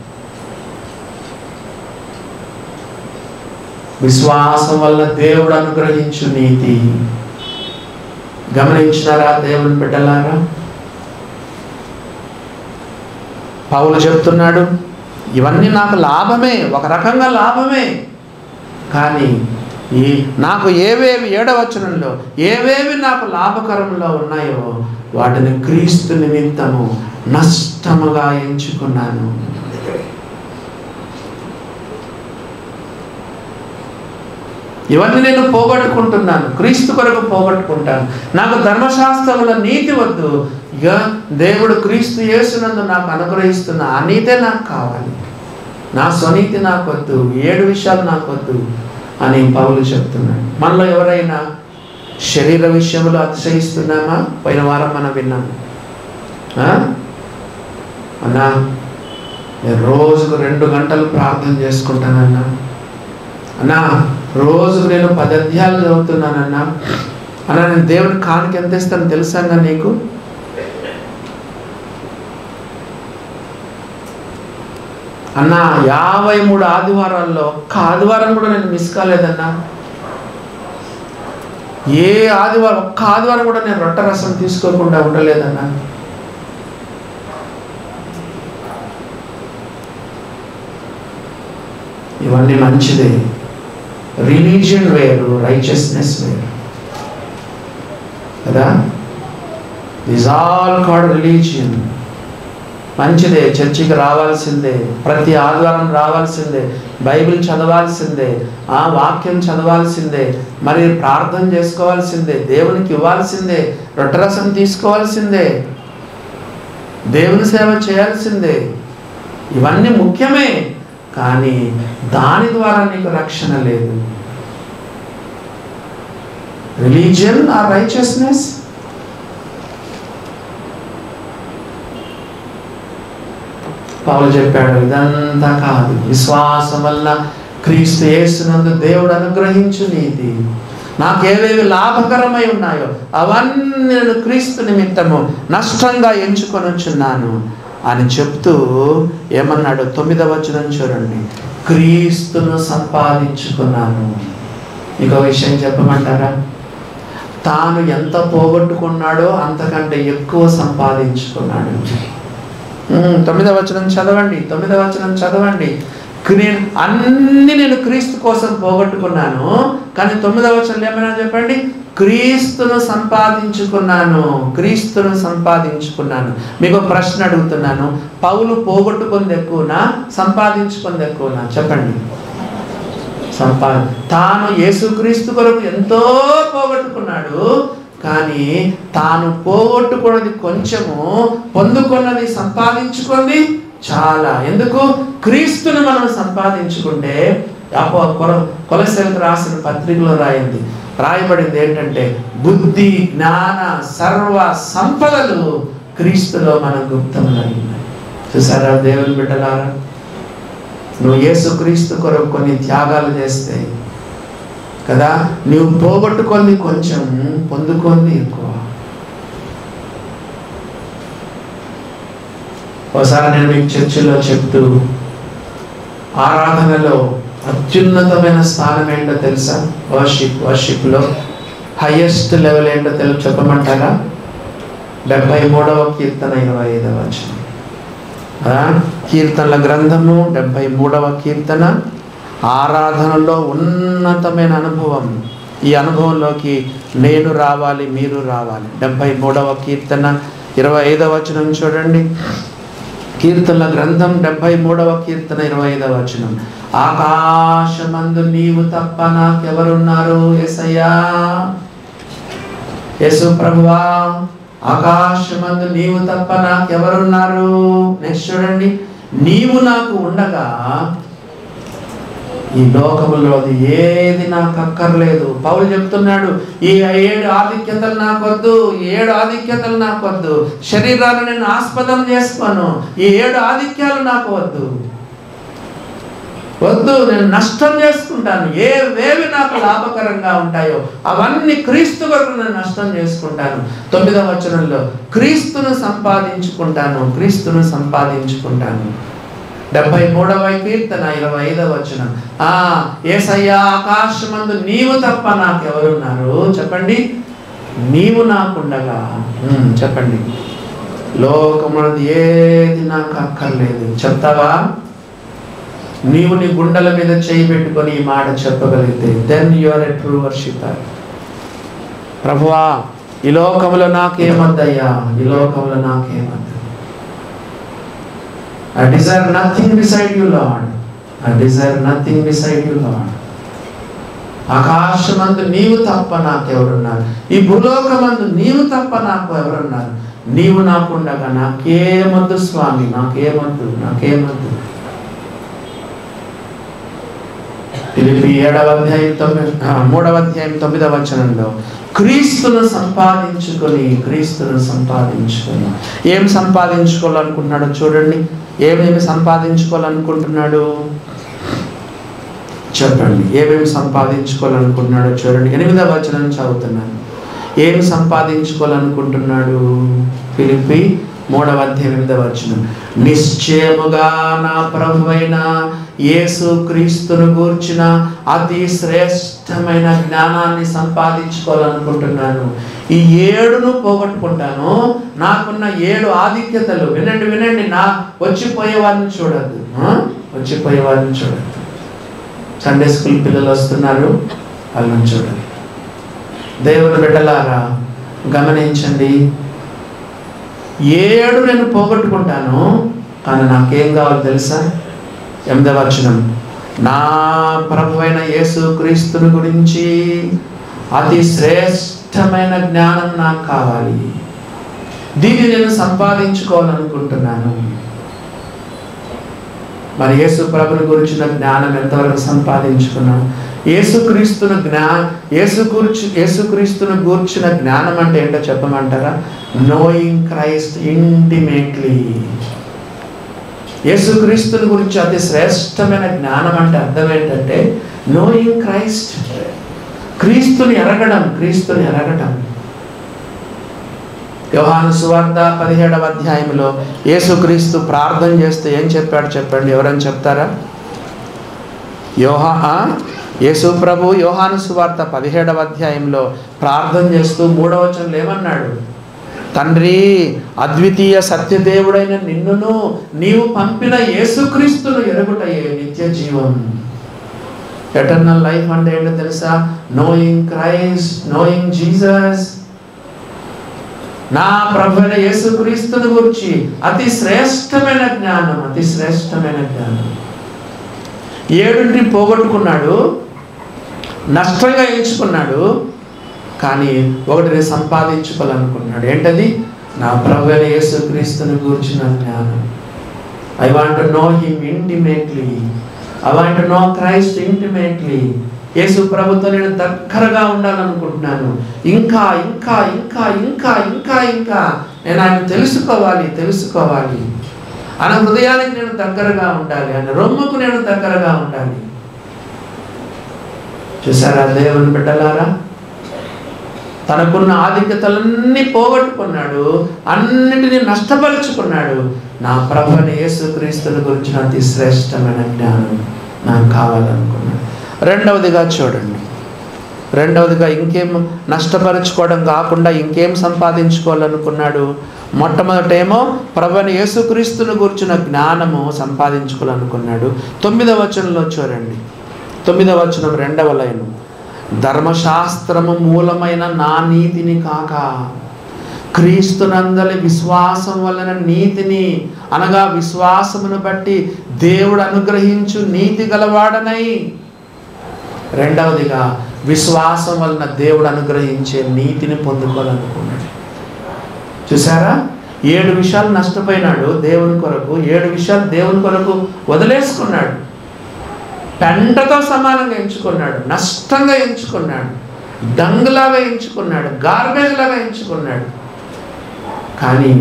విశ్వాసం వల్ల దేవుడు అనుగ్రహించు నీతి. గమనించినారా దేవుని బిడ్డలారా? పౌలు చెప్తున్నాడు, ఇవన్నీ నాకు లాభమే, ఒక రకంగా లాభమే. కానీ నాకు ఏవేవి 7వ వచనంలో ఏవేవి నాకు లాభకరంలో ఉన్నాయో వాటిని క్రీస్తు నిమిత్తము నష్టముగా ఎంచుకున్నాను. ఇవన్నీ నేను పోగొట్టుకుంటున్నాను, క్రీస్తు కొరకు పోగొట్టుకుంటాను. నాకు ధర్మశాస్త్రముల నీతి వద్దు, ఇక దేవుడు క్రీస్తు యేసునందు నాకు అనుగ్రహిస్తున్న ఆ నీతే నాకు కావాలి. నా స్వనీతి నాకు వద్దు, 7 విషయాలు నాకు వద్దు అని పౌలు చెప్తున్నాడు. మనలో ఎవరైనా శరీర విషయంలో అతిశయిస్తున్నామా? పోయిన వారం మనం విన్నాము. అన్నా నేను రోజుకు 2 గంటలు ప్రార్థన చేసుకుంటానన్నా, అన్నా రోజుకు నేను 10 అధ్యాయాలు చదువుతున్నానన్నా, అన్నా నేను దేవుని కానుక ఎంత ఇస్తాను తెలుసాగా నీకు? అన్నా 53 ఆదివారాల్లో ఒక్క ఆదివారం కూడా నేను మిస్ కాలేదన్నా. ఏ ఆదివారం, ఒక్క ఆదివారం కూడా నేను రొట్టె రసం తీసుకోకుండా ఉండలేదన్నా. ఇవన్నీ మంచిదే. రిలీజియన్ వేరు, రైచియస్నెస్ వేరు కదా. This all called religion. మంచిదే, చర్చికి రావాల్సిందే, ప్రతి ఆదివారం రావాల్సిందే, బైబిల్ చదవాల్సిందే, ఆ వాక్యం చదవాల్సిందే, మరి ప్రార్థన చేసుకోవాల్సిందే, దేవునికి ఇవ్వాల్సిందే, రొట్టెరసం తీసుకోవాల్సిందే, దేవుని సేవ చేయాల్సిందే. ఇవన్నీ ముఖ్యమే, కానీ దాని ద్వారా నీకు రక్షణ లేదు. Religion are righteousness? పౌలు చెప్పాడు, ఇదంతా కాదు, విశ్వాసం వల్ల క్రీస్తు యేసునందు దేవుడు అనుగ్రహించు నీతి. నాకేవేవి లాభకరమై ఉన్నాయో అవన్నీ నేను క్రీస్తు నిమిత్తము నష్టంగా ఎంచుకొనుచున్నాను అని చెప్తూ ఏమన్నాడు? 9వ వచనం చూడండి, క్రీస్తును సంపాదించుకున్నాను. ఇంకో విషయం చెప్పమంటారా? తాను ఎంత పోగొట్టుకున్నాడో అంతకంటే ఎక్కువ సంపాదించుకున్నాడు. 9వ వచనం చదవండి, 9వ వచనం చదవండి. నేను క్రీస్తు కోసం పోగొట్టుకున్నాను, కానీ 9వ వచనంలో ఏమైనా చెప్పండి, క్రీస్తును సంపాదించుకున్నాను, క్రీస్తును సంపాదించుకున్నాను. మీకు ప్రశ్న అడుగుతున్నాను, పౌలు పోగొట్టుకుంది ఎక్కువనా సంపాదించుకుంది ఎక్కువనా? చెప్పండి. తాను యేసుక్రీస్తు కొరకు ఎంతో పోగొట్టుకున్నాడు, కానీ తాను పోగొట్టుకున్నది కొంచెము, పొందుకున్నది సంపాదించుకుంది చాలా. ఎందుకు? క్రీస్తును మనం సంపాదించుకుంటే, కొలస్సీలకు రాసిన పత్రికలో రాయబడింది ఏంటంటే, బుద్ధి జ్ఞాన సర్వ సంపదలు క్రీస్తులో మన గుప్తములై. చూసారా దేవుని బిడ్డలారా, నువ్వు యేసుక్రీస్తు కొరకు కొన్ని త్యాగాలు చేస్తే కదా, నువ్వు పోగొట్టుకుంది కొంచెం, పొందుకుంది ఎక్కువ. ఒకసారి నేను మీకు చర్చిలో చెప్తూ, ఆరాధనలో అత్యున్నతమైన స్థానం ఏంటో తెలుసా? వర్షిప్లో హైయెస్ట్ లెవెల్ ఏంటో చెప్పమంటారా? 73వ కీర్తన 25వ వచనం. కీర్తనల గ్రంథము 73వ కీర్తన, ఆరాధనలో ఉన్నతమైన అనుభవం. ఈ అనుభవంలోకి నేను రావాలి, మీరు రావాలి. 73వ కీర్తన 25వ వచనం చూడండి. కీర్తనల గ్రంథం 73వ కీర్తన 25వ వచనం. ఆకాశమందు నీవు తప్ప నాకెవరున్నారు? యేసయ్యా, యేసు ప్రభువా, ఆకాశమందు నీవు తప్ప నాకెవరున్నారు? నెక్స్ట్ చూడండి, నీవు నాకు ఉండగా ఈ లోకములో ఏది నాకు అక్కర్లేదు. పౌలు చెప్తున్నాడు, ఈ 7 ఆధిక్యతలు నాకొద్దు, 7 ఆధిక్యతలు నాకొద్దు, శరీరాన్ని నేను ఆస్పదం చేసుకోను, ఈ 7 ఆధిక్యాలు నాకు వద్దు, నేను నష్టం చేసుకుంటాను. ఏవేవి నాకు లాభకరంగా ఉంటాయో అవన్నీ క్రీస్తు కొరకు నేను నష్టం చేసుకుంటాను. 9వ వచనంలో క్రీస్తును సంపాదించుకుంటాను, క్రీస్తును సంపాదించుకుంటాను. 73వ కీర్తన 25వ వచనం. యేసయ్యా, ఆకాశమందు నీవు తప్ప నాకెవరున్నారు? చెప్పండి. నీవు నాకుండగా, చెప్పండి, లోకమునది ఏది నాకు అక్కర్లేదు. చెప్తావా? నీవు నీ గుండెల మీద చేయి పెట్టుకొని ఈ మాట చెప్పగలిగితే, then you are a true worshipper. ప్రభువా, ఈ లోకములో నాకేమద్దయ్యా, ఈ లోకములో నాకేమద్దు. I desire nothing beside you, Lord. I desire nothing beside you, Lord. ఆకాశమందు నీవు తప్ప నాకెవరున్నారు? ఈ భూలోకమందు నీవు తప్ప నాకు ఎవరున్నారు? నీవు నాకుండగా నాకేమద్దు స్వామి, నాకేమద్దు, నాకేమద్దు. ఫిలిప్పీ 7వ అధ్యాయం 3వ అధ్యాయం 9వ వచనంలో క్రీస్తును సంపాదించుకొని, క్రీస్తును సంపాదించుకొని. ఏం సంపాదించుకోవాలనుకుంటున్నాడో చూడండి. ఏమేమి సంపాదించుకోవాలనుకుంటున్నాడు చెప్పండి. ఏమేమి సంపాదించుకోవాలనుకుంటున్నాడో చూడండి. 8వ వచనం చదువుతున్నాను. ఏమి సంపాదించుకోవాలనుకుంటున్నాడు? ఫిలిప్పీ 3వ అధ్యాయం 8వ వచనం. నిశ్చయముగా నా ప్రభువైన యేసు క్రీస్తును గూర్చిన అతి శ్రేష్టమైన జ్ఞానాన్ని సంపాదించుకోవాలనుకుంటున్నాను. ఈ 7ను పోగొట్టుకుంటాను. నాకున్న 7 ఆధిక్యతలు. వినండి, వినండి. నా వచ్చిపోయేవారిని చూడద్దు, వచ్చిపోయేవారిని చూడద్దు. సండే స్కూల్ పిల్లలు వస్తున్నారు, వాళ్ళని చూడాలి. దేవుని బిడ్డలారా గమనించండి. 7 నేను పోగొట్టుకుంటాను, కానీ నాకేం కావాలి తెలుసా? 8వ వచనం. నా ప్రభువైన యేసు క్రీస్తుని గురించి అతి శ్రేష్టమైన జ్ఞానం నాకు కావాలి. దీన్ని నేను సంపాదించుకోవాలనుకుంటున్నాను. మరి యేసు ప్రభుని గురించిన జ్ఞానం ఎంతవరకు సంపాదించుకున్నాం? యేసుక్రీస్తును గూర్చిన జ్ఞానం అంటే ఏంటో చెప్పమంటారా? Knowing Christ intimately. యేసుక్రీస్తుని గురించి అతి శ్రేష్టమైన జ్ఞానం అంటే అర్థం ఏంటంటే నోయింగ్ క్రైస్ట్, క్రీస్తుని ఎరగడం, క్రీస్తుని ఎరగడం. యోహాను సువార్త 17వ అధ్యాయంలో యేసుక్రీస్తు ప్రార్థన చేస్తే ఏం చెప్పాడు చెప్పండి? ఎవరని చెప్తారా? యేసు ప్రభు యోహాను సువార్త 17వ అధ్యాయంలో ప్రార్థన చేస్తూ 3వ వచనంలో ఏమన్నాడు? తండ్రి, అద్వితీయ సత్యదేవుడైన నిన్నును నీవు పంపిన యేసుక్రీస్తును ఎరుగుటయే నిత్య జీవం. ఎటర్నల్ లైఫ్ అంటే ఏంటో తెలుసా? Knowing Christ, knowing Jesus. నా ప్రభువైన యేసుక్రీస్తుని గురించి అతి శ్రేష్టమైన జ్ఞానం, అతి శ్రేష్టమైన జ్ఞానం. 7ని పోగొట్టుకున్నాడు, నష్టంగా ఎంచుకున్నాడు, కానీ 1ని సంపాదించుకోవాలనుకున్నాడు. ఏంటది? నా ప్రభువైన యేసుక్రీస్తుని గురించిన జ్ఞానం. I want to know him intimately. I want to know Christ intimately. Yesu ప్రభుతో నేను దగ్గరగా ఉండాలనుకుంటున్నాను. ఇంకా ఇంకా ఇంకా ఇంకా ఇంకా ఇంకా నేను ఆయన తెలుసుకోవాలి. ఆయన హృదయానికి నేను దగ్గరగా ఉండాలి, ఆయన రొమ్ముకు నేను దగ్గరగా ఉండాలి. చూసారా దేవుని బిడ్డలారా? తనకున్న ఆధిక్యతలన్నీ పోగొట్టుకున్నాడు, అన్నిటినీ నష్టపరుచుకున్నాడు. నా ప్రభువైన యేసుక్రీస్తుని గురించిన అతి శ్రేష్టమైన జ్ఞానం నాకు కావాలనుకున్నాడు. రెండవదిగా చూడండి, రెండవదిగా ఇంకేం నష్టపరుచుకోవడం కాకుండా ఇంకేం సంపాదించుకోవాలనుకున్నాడు? మొట్టమొదటేమో ప్రభువైన యేసుక్రీస్తుని గురించిన జ్ఞానము సంపాదించుకోవాలనుకున్నాడు. 9వ వచనంలో చూడండి, 9వ వచనం 2వ లైను. ధర్మశాస్త్రము మూలమైన నా నీతిని కాక క్రీస్తునందలి విశ్వాసం వలన నీతిని, అనగా విశ్వాసమును బట్టి దేవుడు అనుగ్రహించు నీతి గలవాడనై. రెండవదిగా విశ్వాసం వలన దేవుడు అనుగ్రహించే నీతిని పొందుకోవాలనుకున్నాడు. చూసారా? 7 విషయాలు నష్టపోయినాడు దేవుని కొరకు, 7 విషయాలు దేవుని కొరకు వదిలేసుకున్నాడు. పెంటతో సమానంగా ఎంచుకున్నాడు, నష్టంగా ఎంచుకున్నాడు, డంగులాగా ఎంచుకున్నాడు, గార్బేజ్ లాగా ఎంచుకున్నాడు. కానీ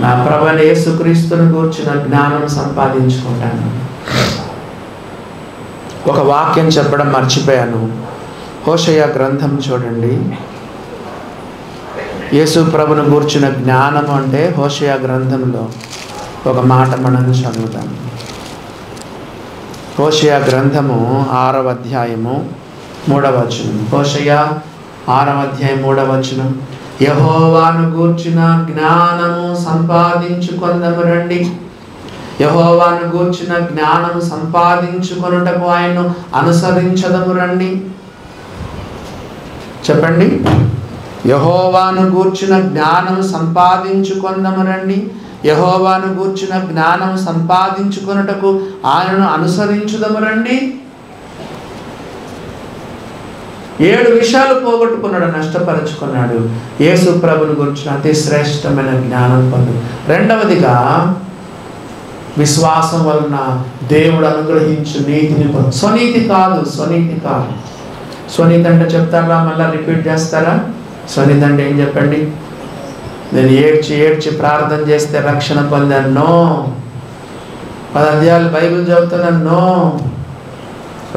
నా ప్రభువైన యేసుక్రీస్తుని గూర్చిన జ్ఞానం సంపాదించుకుంటాను. ఒక వాక్యం చెప్పడం మర్చిపోయాను. హోషేయ గ్రంథం చూడండి. యేసు ప్రభుని గూర్చిన జ్ఞానం అంటే హోషేయ గ్రంథంలో ఒక మాట మనం చదువుదాం. హోషేయ గ్రంథము 6వ అధ్యాయము 3వ వచనం. హోషేయ 6వ అధ్యాయం 3వ వచనం. యెహోవాను గూర్చిన జ్ఞానము సంపాదించుకొందము రండి. యెహోవాను గూర్చిన జ్ఞానము సంపాదించుకొనుటకు ఆయన్ను అనుసరించదము రండి. చెప్పండి. యెహోవాను గూర్చిన జ్ఞానము సంపాదించుకొందము రండి. యెహోవాను గూర్చిన జ్ఞానము సంపాదించుకొనుటకు ఆయనను అనుసరించుదము రండి. 7 విషయాలు పోగొట్టుకున్నాడు, నష్టపరుచుకున్నాడు. యేసు ప్రభుని గురించిన అతి శ్రేష్టమైన జ్ఞానం పొందు. రెండవదిగా విశ్వాసం వలన దేవుడు అనుగ్రహించు నీతిని పొందు. స్వనీతి కాదు, స్వనీతి కాదు. స్వనీతి అంటే చెప్తారా? మళ్ళీ రిపీట్ చేస్తారా? స్వనీతి అంటే ఏం చెప్పండి? నేను ఏడ్చి ప్రార్థన చేస్తే రక్షణ పొందాను. నో. 10 అధ్యాయాలు బైబిల్ చదువుతున్నాను. నో.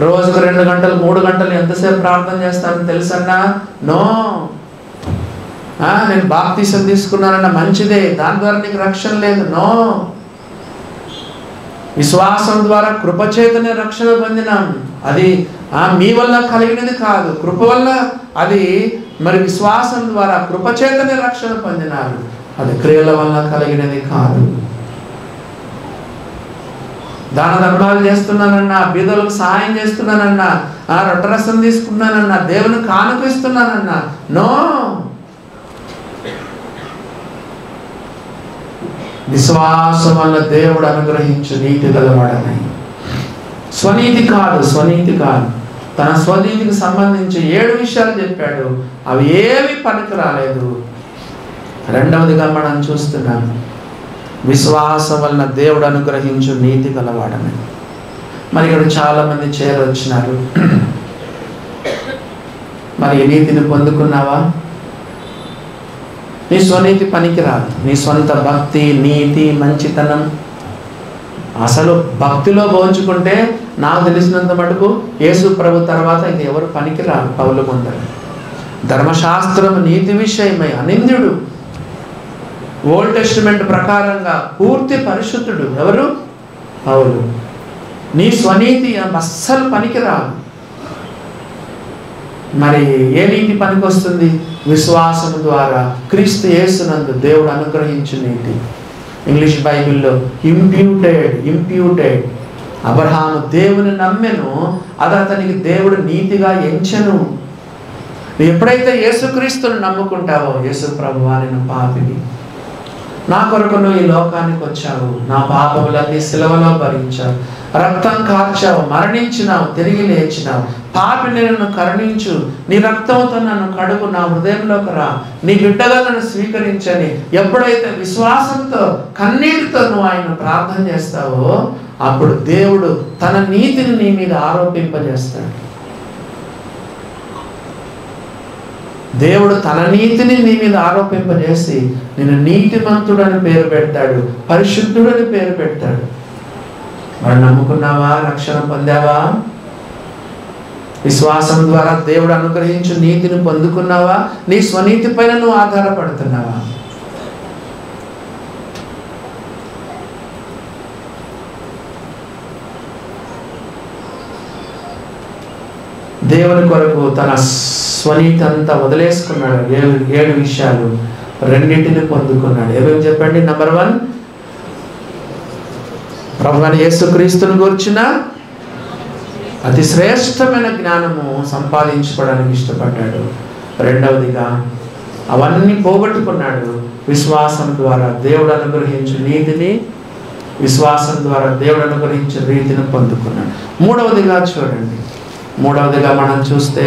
రోజుకు 2 గంటలు 3 గంటలు ఎంతసేపు ప్రార్థన చేస్తానని తెలుసన్నా? నో. నేను బాప్తిసం తీసుకున్నానన్న మంచిదే, దాని ద్వారా నీకు రక్షణ లేదు. నో. విశ్వాసం ద్వారా కృపచేతనే రక్షణ పొందినాం. అది మీ వల్ల కలిగినది కాదు, కృప వల్ల. అది మరి విశ్వాసం ద్వారా కృపచేతనే రక్షణ పొందినారు, అది క్రియల వల్ల కలిగినది కాదు. దాన ధర్మాలు చేస్తున్నానన్నా, బీదలకు సహాయం చేస్తున్నానన్నా, రొట్టరసం తీసుకున్నానన్నా, దేవుని కానుక ఇస్తున్నానన్నా, నో. విశ్వాసం వల్ల దేవుడు అనుగ్రహించు నీతి గలవాడని. స్వనీతి కాదు, స్వనీతి కాదు. తన స్వనీతికి సంబంధించి 7 విషయాలు చెప్పాడు, అవి ఏవి పనికి రాలేదు. రెండవదిగా మనం చూస్తున్నాం, విశ్వాసం వలన దేవుడు అనుగ్రహించు నీతి గలవాడని. మరి ఇక్కడ చాలామంది చేరొచ్చినారు. మరి ఈ నీతిని పొందుకున్నావా? నీ స్వనీతి పనికిరాదు. నీ సొంత భక్తి, నీతి, మంచితనం. అసలు భక్తిలో పోల్చుకుంటే నాకు తెలిసినంత మటుకు యేసు ప్రభు తర్వాత ఇంక ఎవరు పనికిరారు పౌలు ముందర. ధర్మశాస్త్రం నీతి విషయమై అనింద్యుడు. ఓల్డ్ టెస్టిమెంట్ ప్రకారంగా పూర్తి పరిశుద్ధుడు ఎవరు? పౌలు. నీ స్వనీతి అస్సలు పనికిరాదు. మరి ఏ నీతి పనికి వస్తుంది? విశ్వాసం ద్వారా క్రీస్తు యేసునందు దేవుడు అనుగ్రహించు నీతి. ఇంగ్లీష్ బైబిల్లో ఇంప్యూటెడ్. అబ్రహాము దేవుని నమ్మెను, అది అతనికి దేవుడు నీతిగా ఎంచెను. ఎప్పుడైతే యేసుక్రీస్తుని నమ్ముకుంటావో, యేసు ప్రభువా నేను పాపిని, నా కొరకు నువ్వు ఈ లోకానికి వచ్చావు, నా పాపములన్నీ సిలువలో భరించావు, రక్తం కార్చావు, మరణించినావు, తిరిగి లేచినావు, పాపిని నన్ను కరుణించు, నీ రక్తంతో నన్ను కడుగు, నా హృదయంలోకి రా, నీ బిడ్డగా నన్ను స్వీకరించని ఎప్పుడైతే విశ్వాసంతో కన్నీటితో నువ్వు ఆయన ప్రార్థన చేస్తావో, అప్పుడు దేవుడు తన నీతిని నీ మీద ఆరోపింపజేస్తాడు. దేవుడు తన నీతిని నీ మీద ఆరోపింపజేసి నేను నీతిమంతుడని పేరు పెడతాడు, పరిశుద్ధుడని పేరు పెడతాడు. వాడు నమ్ముకున్నావా? రక్షణ పొందావా? విశ్వాసం ద్వారా దేవుడు అనుగ్రహించు నీతిని పొందుకున్నావా? నీ స్వనీతి పైన నువ్వు ఆధారపడుతున్నావా? దేవుని కొరకు తన స్వనీతి అంతా వదిలేసుకున్నాడు. 7 విషయాలు, 2 పొందుకున్నాడు. ఏమేమి చెప్పండి? నెంబర్ 1, ప్రభువైన యేసుక్రీస్తుని గురించిన అతి శ్రేష్టమైన జ్ఞానము సంపాదించుకోవడానికి ఇష్టపడ్డాడు. రెండవదిగా అవన్నీ పోగొట్టుకున్నాడు. విశ్వాసం ద్వారా దేవుడు అనుగ్రహించు నీతిని, విశ్వాసం ద్వారా దేవుడు అనుగ్రహించు రీతిని పొందుకున్నాడు. మూడవదిగా చూడండి, మూడవదిగా మనం చూస్తే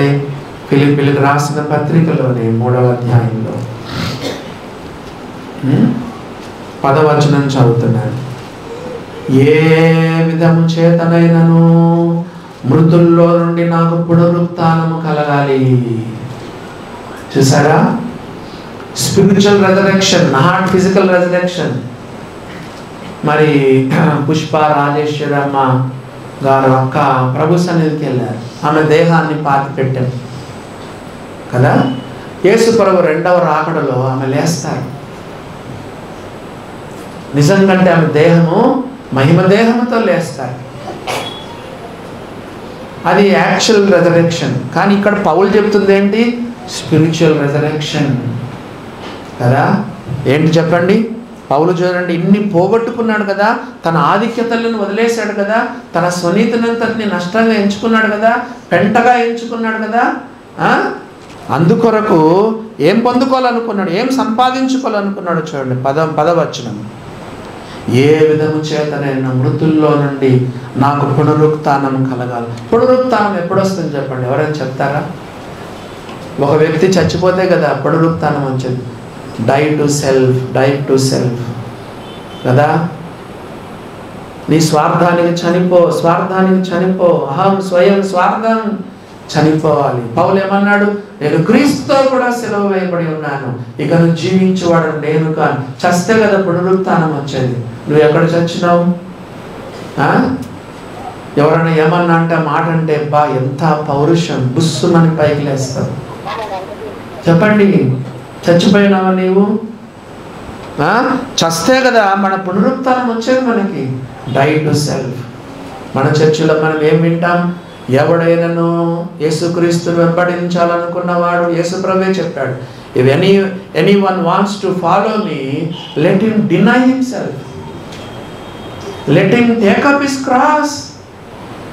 ఫిలిప్పీలకు రాసిన పత్రికలోనే 3వ అధ్యాయంలో 10వ వచనం చదువుతున్నాను. ఏ విధము చేతనైనను మృతుల్లో నుండి నాకు పునరుత్థానము కలగాలి. చూసారా? Spiritual resurrection, not physical resurrection. మరి పుష్ప రాజేశ్వరమ్మ గారు అక్క ప్రభు సన్నిధికి వెళ్ళారు. ఆమె దేహాన్ని పాతి పెట్టారు కదా. యేసు ప్రభు 2వ రాకడలో ఆమె లేస్తారు. నిజంకంటే ఆమె దేహము మహిమ దేహముతో లేస్తారు. అది యాక్చువల్ రెజరెక్షన్. కానీ ఇక్కడ పౌలు చెప్తుంది ఏంటి? స్పిరిచువల్ రెజరెక్షన్ కదా. ఏంటి చెప్పండి? పౌలు చూడండి, ఇన్ని పోగొట్టుకున్నాడు కదా, తన ఆధిక్యతలను వదిలేశాడు కదా, తన స్వనీతినంతటిని నష్టంగా ఎంచుకున్నాడు కదా, పెంటగా ఎంచుకున్నాడు కదా. అందుకొరకు ఏం పొందుకోవాలనుకున్నాడు, ఏం సంపాదించుకోవాలనుకున్నాడు? చూడండి పదవచనం, ఏ విధము చేతనైనా మృతుల్లో నుండి నాకు పునరుత్థానం కలగాలి. పునరుత్థానం ఎప్పుడు వస్తుంది చెప్పండి? ఎవరైనా చెప్తారా? ఒక వ్యక్తి చచ్చిపోతే కదా పునరుత్థానం వచ్చేది. డై టు సెల్ఫ్ కదా. నీ స్వార్థానికి చనిపో, అహం స్వయం స్వార్థం చనిపోవాలి. పౌలు ఏమన్నాడు? నేను క్రీస్తుతో కూడా సిలువ వేయబడి ఉన్నాను, ఇక నువ్వు జీవించేవాడు నేను కాను. చస్తే కదా పునరుత్థానం వచ్చేది. నువ్వు ఎక్కడ చచ్చినావు? ఎవరైనా ఏమన్నా అంటే మాట అంటే బా ఎంత పౌరుషం, బుస్సుమని పైకి లేస్తావు. చెప్పండి, చచ్చిపోయినావా నీవు? చస్తే కదా మన పునరుత్థానం వచ్చేది మనకి. Die to self. మన చర్చిలో మనం ఏం వింటాం? ఎవడైనాను యేసుక్రీస్తును వెంబడించాలనుకున్నవాడు, యేసుప్రభువే చెప్పాడు, if anyone wants to follow me, let him deny himself, let him take up his cross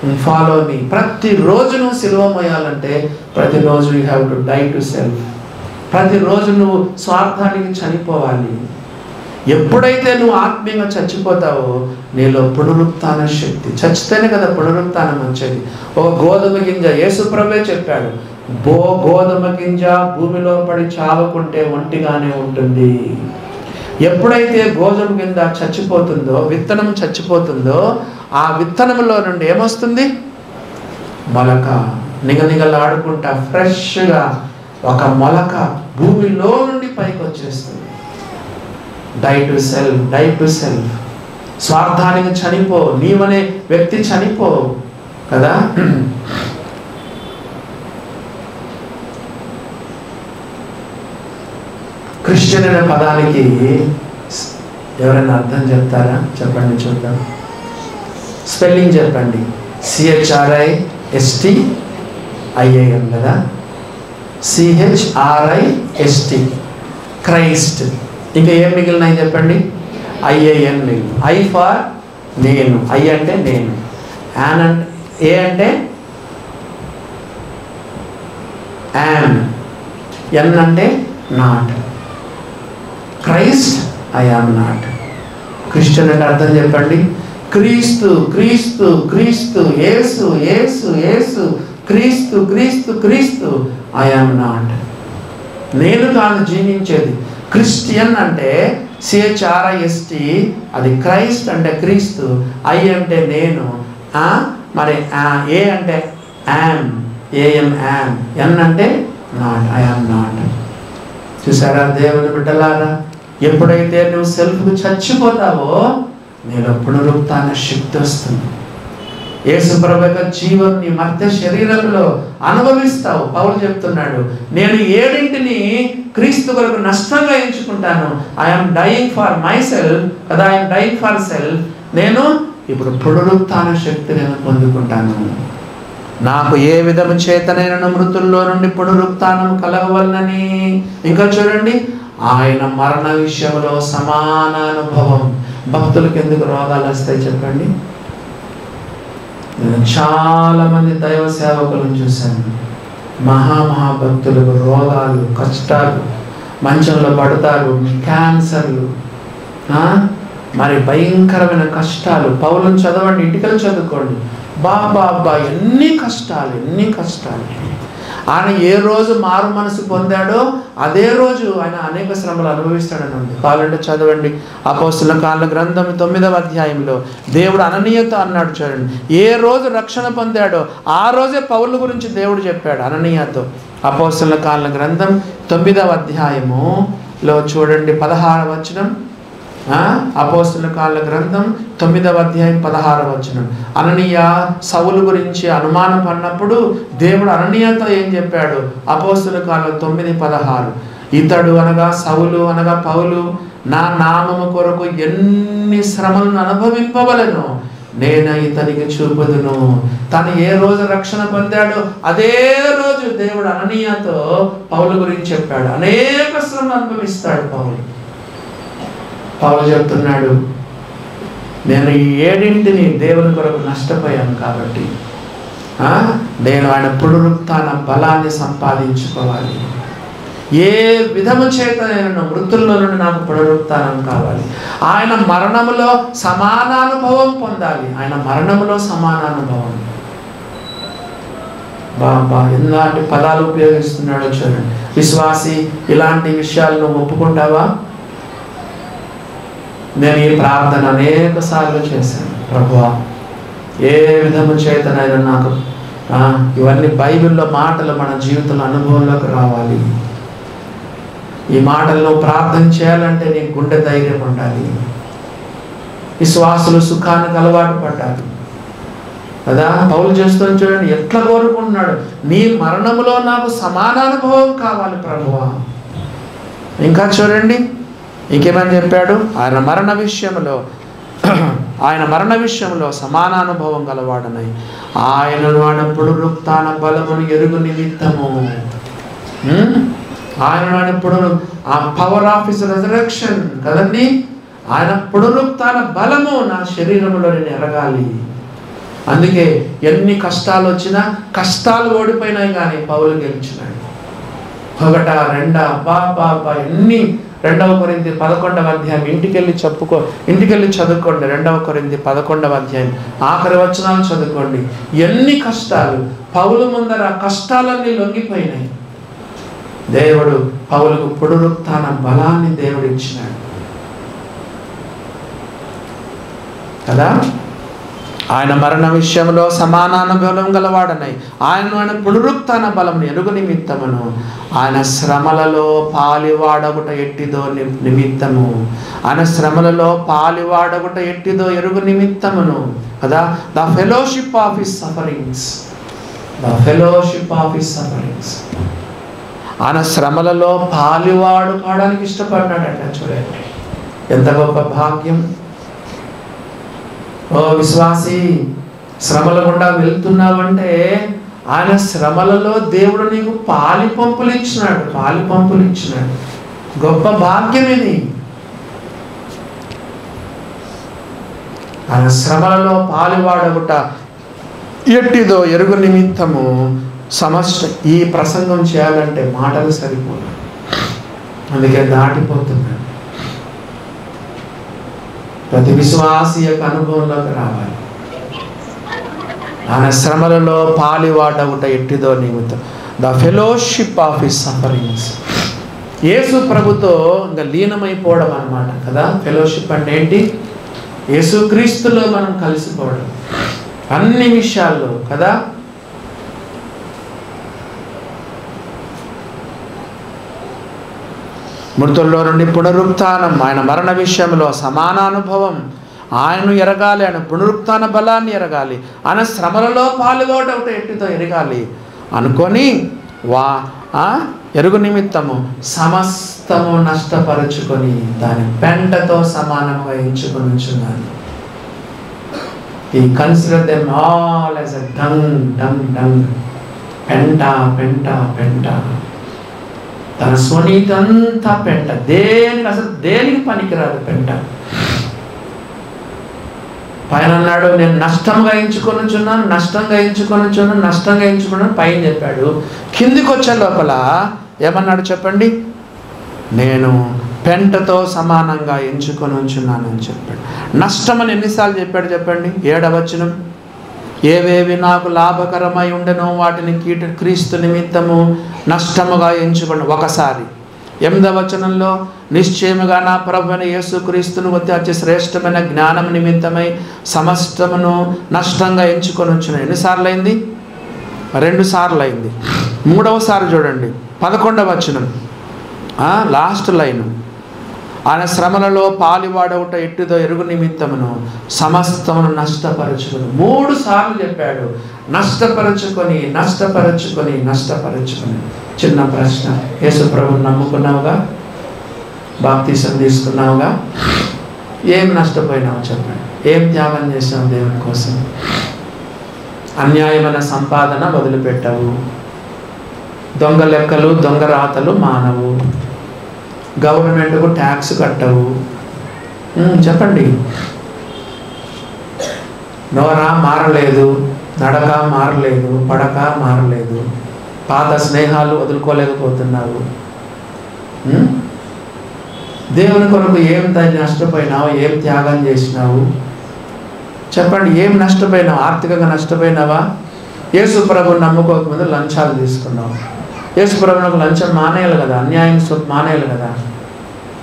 and follow me. ప్రతిరోజు నువ్వు సిలువ మోయాలంటే ప్రతిరోజు you have to die to self. ప్రతిరోజు నువ్వు స్వార్థానికి చనిపోవాలి. ఎప్పుడైతే నువ్వు ఆత్మీయంగా చచ్చిపోతావో నీలో పునరుత్థాన శక్తి, చచ్చితేనే కదా పునరుత్థానం వచ్చేది. ఒక గోధుమ గింజ, యేసుప్రభువే చెప్పాడు, గోధుమ గింజ భూమిలో పడి చావకుంటే ఒంటిగానే ఉంటుంది. ఎప్పుడైతే గోధుమ గింజ చచ్చిపోతుందో, విత్తనం చచ్చిపోతుందో, ఆ విత్తనంలో నుండి ఏమొస్తుంది? మొలక. నిగనిగలాడుకుంటా ఫ్రెష్గా ఒక మొలక భూమిలో నుండి పైకి వచ్చేస్తుంది. Die to self. స్వార్థానికి చనిపో. నీవనే వ్యక్తి చనిపో కదా. క్రిస్టియన్ అనే పదానికి ఎవరైనా అర్థం చెప్తారా? చెప్పండి చూద్దాం. స్పెల్లింగ్ చెప్పండి. CHRISTIAN కదా. CHRIST, Christ. ఇంకా ఏం మిగిలినాయి చెప్పండి? IAN మిగిలిన. I ఫర్ నేను. I అంటే నేను. యాన్ అంటే, ఏ అంటే యామ్. ఎన్ అంటే not. Christ, I am not. Christian అంటే అర్థం చెప్పండి. క్రీస్తు క్రీస్తు క్రీస్తు, యేసు యేసు యేసు, క్రీస్తు క్రీస్తు క్రీస్తు, ఐ యామ్ నాట్. నేను కాదు జీవించేది. క్రిస్టియన్ అంటే CHRIST, అది క్రైస్ట్ అంటే క్రీస్తు. I అంటే నేను. మరి ఏ అంటే యామ్, AM యామ్. ఎన్ అంటే నాట్, ఐ యామ్ నాట్. చూసారా దేవుని బిడ్డలారా? ఎప్పుడైతే నువ్వు సెల్ఫ్కు చచ్చిపోతావో నీలో పునరుత్థాన శక్తి వస్తుంది. యేసుప్రభు యొక్క జీవం నీ మధ్య శరీరంలో అనుభవిస్తావు. పౌలు చెప్తున్నాడు, నేను 7 క్రీస్తు కొరకు నష్టంగా ఎంచుకుంటాను. I'm dying for my self కదా. I'm dying for self. నేను ఇప్పుడు పునరుత్థాన శక్తి నేను పొందుకుంటాను. నాకు ఏ విధము చేతనైన మృతుల్లో నుండి పునరుత్థానం కలగవలనని. ఇంకా చూడండి, ఆయన మరణ విషయంలో సమాన అనుభవం. భక్తులకు ఎందుకు రోగాలు వస్తాయి చెప్పండి? నేను చాలా మంది దైవ సేవకులను చూశాను. మహాభక్తులకు రోగాలు, కష్టాలు, మంచంలో పడతారు, క్యాన్సర్లు, మరి భయంకరమైన కష్టాలు. పౌలను చదవండి, ఇంటికలు చదువుకోండి. బాబా ఎన్ని కష్టాలు. ఆయన ఏ రోజు మారు మనసు పొందాడో అదే రోజు ఆయన అనేక శ్రమలు అనుభవిస్తాడని ఉంది. కావాలంటే చదవండి. అపోస్తలుల కార్యాల గ్రంథం 9వ అధ్యాయంలో దేవుడు అననీయతో అన్నాడు. చూడండి, ఏ రోజు రక్షణ పొందాడో ఆ రోజే పౌలు గురించి దేవుడు చెప్పాడు అననీయతో. అపోస్తలుల కార్యాల గ్రంథం 9వ అధ్యాయములో చూడండి 16వ వచనం. అపోస్తలుల కార్యాల గ్రంథం 9వ అధ్యాయం 16వ వచనం. అననీయ సౌలు గురించి అనుమానం పడినప్పుడు దేవుడు అననీయతో ఏం చెప్పాడు? అపోస్తలుల కార్యాల 9:16, ఇతడు అనగా సౌలు అనగా పౌలు నా నామము కొరకు ఎన్ని శ్రమలను అనుభవింపవలెనో నేను ఇతనికి చూపుదును. తను ఏ రోజు రక్షణ పొందాడో అదే రోజు దేవుడు అననీయతో పౌలు గురించి చెప్పాడు. అనేక శ్రమలు అనుభవిస్తాడు పౌలు చెప్తున్నాడు, నేను ఈ 7 దేవుని కొరకు నష్టపోయాను కాబట్టి నేను ఆయన పునరుత్థాన బలాన్ని సంపాదించుకోవాలి. ఏ విధము చేత నేను మృతుల్లో నుండి నాకు పునరుత్థానం కావాలి. ఆయన మరణములో సమానానుభవం పొందాలి. ఆయన మరణములో సమానానుభవం. బాబా ఎలాంటి పదాలు ఉపయోగిస్తున్నాడో చూడండి. విశ్వాసి, ఇలాంటి విషయాలు నువ్వు ఒప్పుకుంటావా? నేను ఈ ప్రార్థన అనేక సార్లు చేశాను. ప్రభువా, ఏ విధము చేతనైనా నాకు ఇవన్నీ బైబిల్లో మాటలు మన జీవితంలో అనుభవంలోకి రావాలి. ఈ మాటల్లో ప్రార్థన చేయాలంటే నీ గుండె ధైర్యం ఉండాలి. విశ్వాసులు సుఖానికి అలవాటు పడ్డారు కదా. పౌలు చేస్తూ చూడండి ఎట్లా కోరుకుంటున్నాడు, నీ మరణములో నాకు సమానానుభవం కావాలి ప్రభువా. ఇంకా చూడండి ఇంకేమని చెప్పాడు, ఆయన మరణ విషయంలో సమానానుభవం గలవాడనై ఆయన వాడు పునరుత్థాన బలమును ఎరుగు నిమిత్తము. ఆయన వాడు ఆ పవర్ ఆఫ్ హిస్ రెజరెక్షన్ కదండి, ఆయన పునరుత్థాన బలము నా శరీరంలో నేను ఎరగాలి. అందుకే ఎన్ని కష్టాలు వచ్చినా, కష్టాలు ఓడిపోయినాయి కానీ పౌలు గెలిచినాడు. 1, 2 బాబా ఎన్ని. 2 కొరింథీ 11వ అధ్యాయం ఇంటికెళ్ళి చదువుకోండి. 2 కొరింథీ 11వ అధ్యాయం ఆఖరి వచనాలు చదువుకోండి. ఎన్ని కష్టాలు పౌలు ముందర, కష్టాలన్నీ లొంగిపోయినాయి. దేవుడు పౌలుకు పునరుత్థాన బలాన్ని దేవుడు ఇచ్చినాడు కదా. ఆయన మరణ విషయంలో సమానానుభవం గలవాడనై ఆయన పునరుత్థాన బలమును ఎరుగు నిమిత్తమును ఆయన శ్రమలలో పాలివాడగుట ఎట్టిదో నిమిత్తము. ఆయన శ్రమలలో పాలివాడగుట ఎట్టిదో ఎరుగు నిమిత్తమును కదా. The fellowship of his sufferings. ఆయన శ్రమలలో పాలివాడు కావడానికి ఇష్టపడినాడట. చూడండి ఎంత గొప్ప భాగ్యం. ఓ విశ్వాసి, శ్రమల గుండా వెళ్తున్నావంటే ఆయన శ్రమలలో దేవుడు నీకు పాలి పంపులు ఇచ్చినాడు. గొప్ప భాగ్యం ఇది. ఆయన శ్రమలలో పాలివాడగుట ఎట్టిదో ఎరుగు నిమిత్తము. ఈ ప్రసంగం చేయాలంటే మాటలు సరిపోదు, అందుకే దాటిపోతున్నాడు. ప్రతి విశ్వాసి యొక్క అనుభవంలోకి రావాలి. ఆయన శ్రమలలో పాలివాడగుట ఎట్టిదో నిమిత్తం. The fellowship of his sufferings. Yesu ప్రభుతో ఇంకా లీనమైపోవడం అన్నమాట కదా. ఫెలోషిప్ అంటే ఏంటి? యేసుక్రీస్తులో మనం కలిసిపోవడం అన్ని విషయాల్లో కదా. మృతుల్లో నుండి పునరుత్థానం, ఆయన మరణ విషయంలో సమానానుభవం, ఆయనను ఎరగాలి, ఆయన పునరుత్థాన బలాన్ని ఎరగాలి, ఆయన శ్రమలలో పాల్గొనడం ఎట్టితో ఎరగాలి అనుకొని ఎరుగు నిమిత్తము సమస్తము నష్టపరుచుకొని దాని పెంటతో సమానంగా ఎంచుకొనిచున్నాను. ఈ consider them all as a dung. పెంట తన స్వనీతంతా పెంట. దేనికి పనికిరాదు పెంట. పైన అన్నాడు నేను నష్టంగా ఎంచుకొనుచున్నాను పైన చెప్పాడు. కిందికి వచ్చే లోపల ఏమన్నాడు చెప్పండి? నేను పెంటతో సమానంగా ఎంచుకొని ఉంచున్నాను అని చెప్పాడు. నష్టం అని ఎన్నిసార్లు చెప్పాడు చెప్పండి? 7వ వచనం. ఏవేవి నాకు లాభకరమై ఉండెనో వాటిని క్రీస్తు నిమిత్తము నష్టముగా ఎంచుకోండి ఒకసారి. 8వ వచనంలో నిశ్చయముగా నా ప్రభువైన యేసుక్రీస్తును అతి శ్రేష్టమైన జ్ఞానం నిమిత్తమై సమస్తమును నష్టంగా ఎంచుకొని వచ్చిన. ఎన్నిసార్లు అయింది? 2 సార్లు అయింది. 3వసారి చూడండి 11వ వచనం లాస్ట్ లైను. ఆయన శ్రమలలో పాలివాడవుట ఎట్టిదో ఎరుగు నిమిత్తమును సమస్తమును నష్టపరచుకుని. 3 సార్లు చెప్పాడు నష్టపరచుకొని. చిన్న ప్రశ్న, యేసు ప్రభువుని నమ్ముకున్నావుగా? బాప్తీసం తీసుకున్నావుగా, ఏం నష్టపోయినావు చెప్పండి? ఏం త్యాగం చేసావు దేవుని కోసం? అన్యాయమైన సంపాదన వదిలిపెట్టవు, దొంగ లెక్కలు దొంగ రాతలు మానవు, గవర్నమెంట్కు ట్యాక్స్ కట్టవు. చెప్పండి. నోరా మారలేదు, నడక మారలేదు, పడక మారలేదు, పాత స్నేహాలు వదులుకోలేకపోతున్నావు. దేవుని కొరకు ఏం నష్టపోయినావు? ఏం త్యాగం చేసినావు చెప్పండి? ఏం నష్టపోయినావు? ఆర్థికంగా నష్టపోయినావా? యేసు ప్రభువుని నమ్ముకోకముందు లంచాలు తీసుకున్నావు. యేసు ప్రభువుకు లంచం మానేయాలి కదా, అన్యాయం మానేయాలి కదా.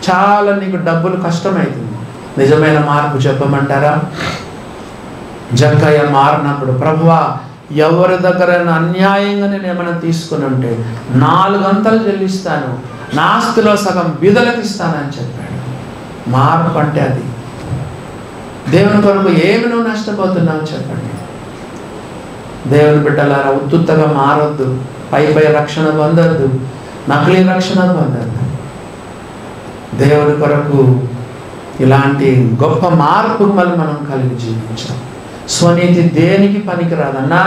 చాలా నీకు డబ్బులు కష్టమవుతుంది. నిజమైన మార్పు చెప్పమంటారా? జక్కయ్య మారినప్పుడు, ప్రభువా ఎవరి దగ్గరైనా అన్యాయంగా నేను ఏమైనా తీసుకుని ఉంటే 4 గంటలు చెల్లిస్తాను, నా ఆస్తిలో సగం బీదలకు ఇస్తానని చెప్పాడు. మార్పు అంటే అది. దేవుని కొరకు ఏమి నువ్వు నష్టపోతున్నావు చెప్పండి? దేవుని బిడ్డలారా, ఉత్తుత్తగా మారొద్దు, పై రక్షణ పొందొద్దు, నకిలీ రక్షణ పొందొద్దు. దేవుని కొరకు ఇలాంటి గొప్ప మార్పు మనం కలిగి జీవించాం. స్వనీతి దేనికి పనికిరాదన్నా,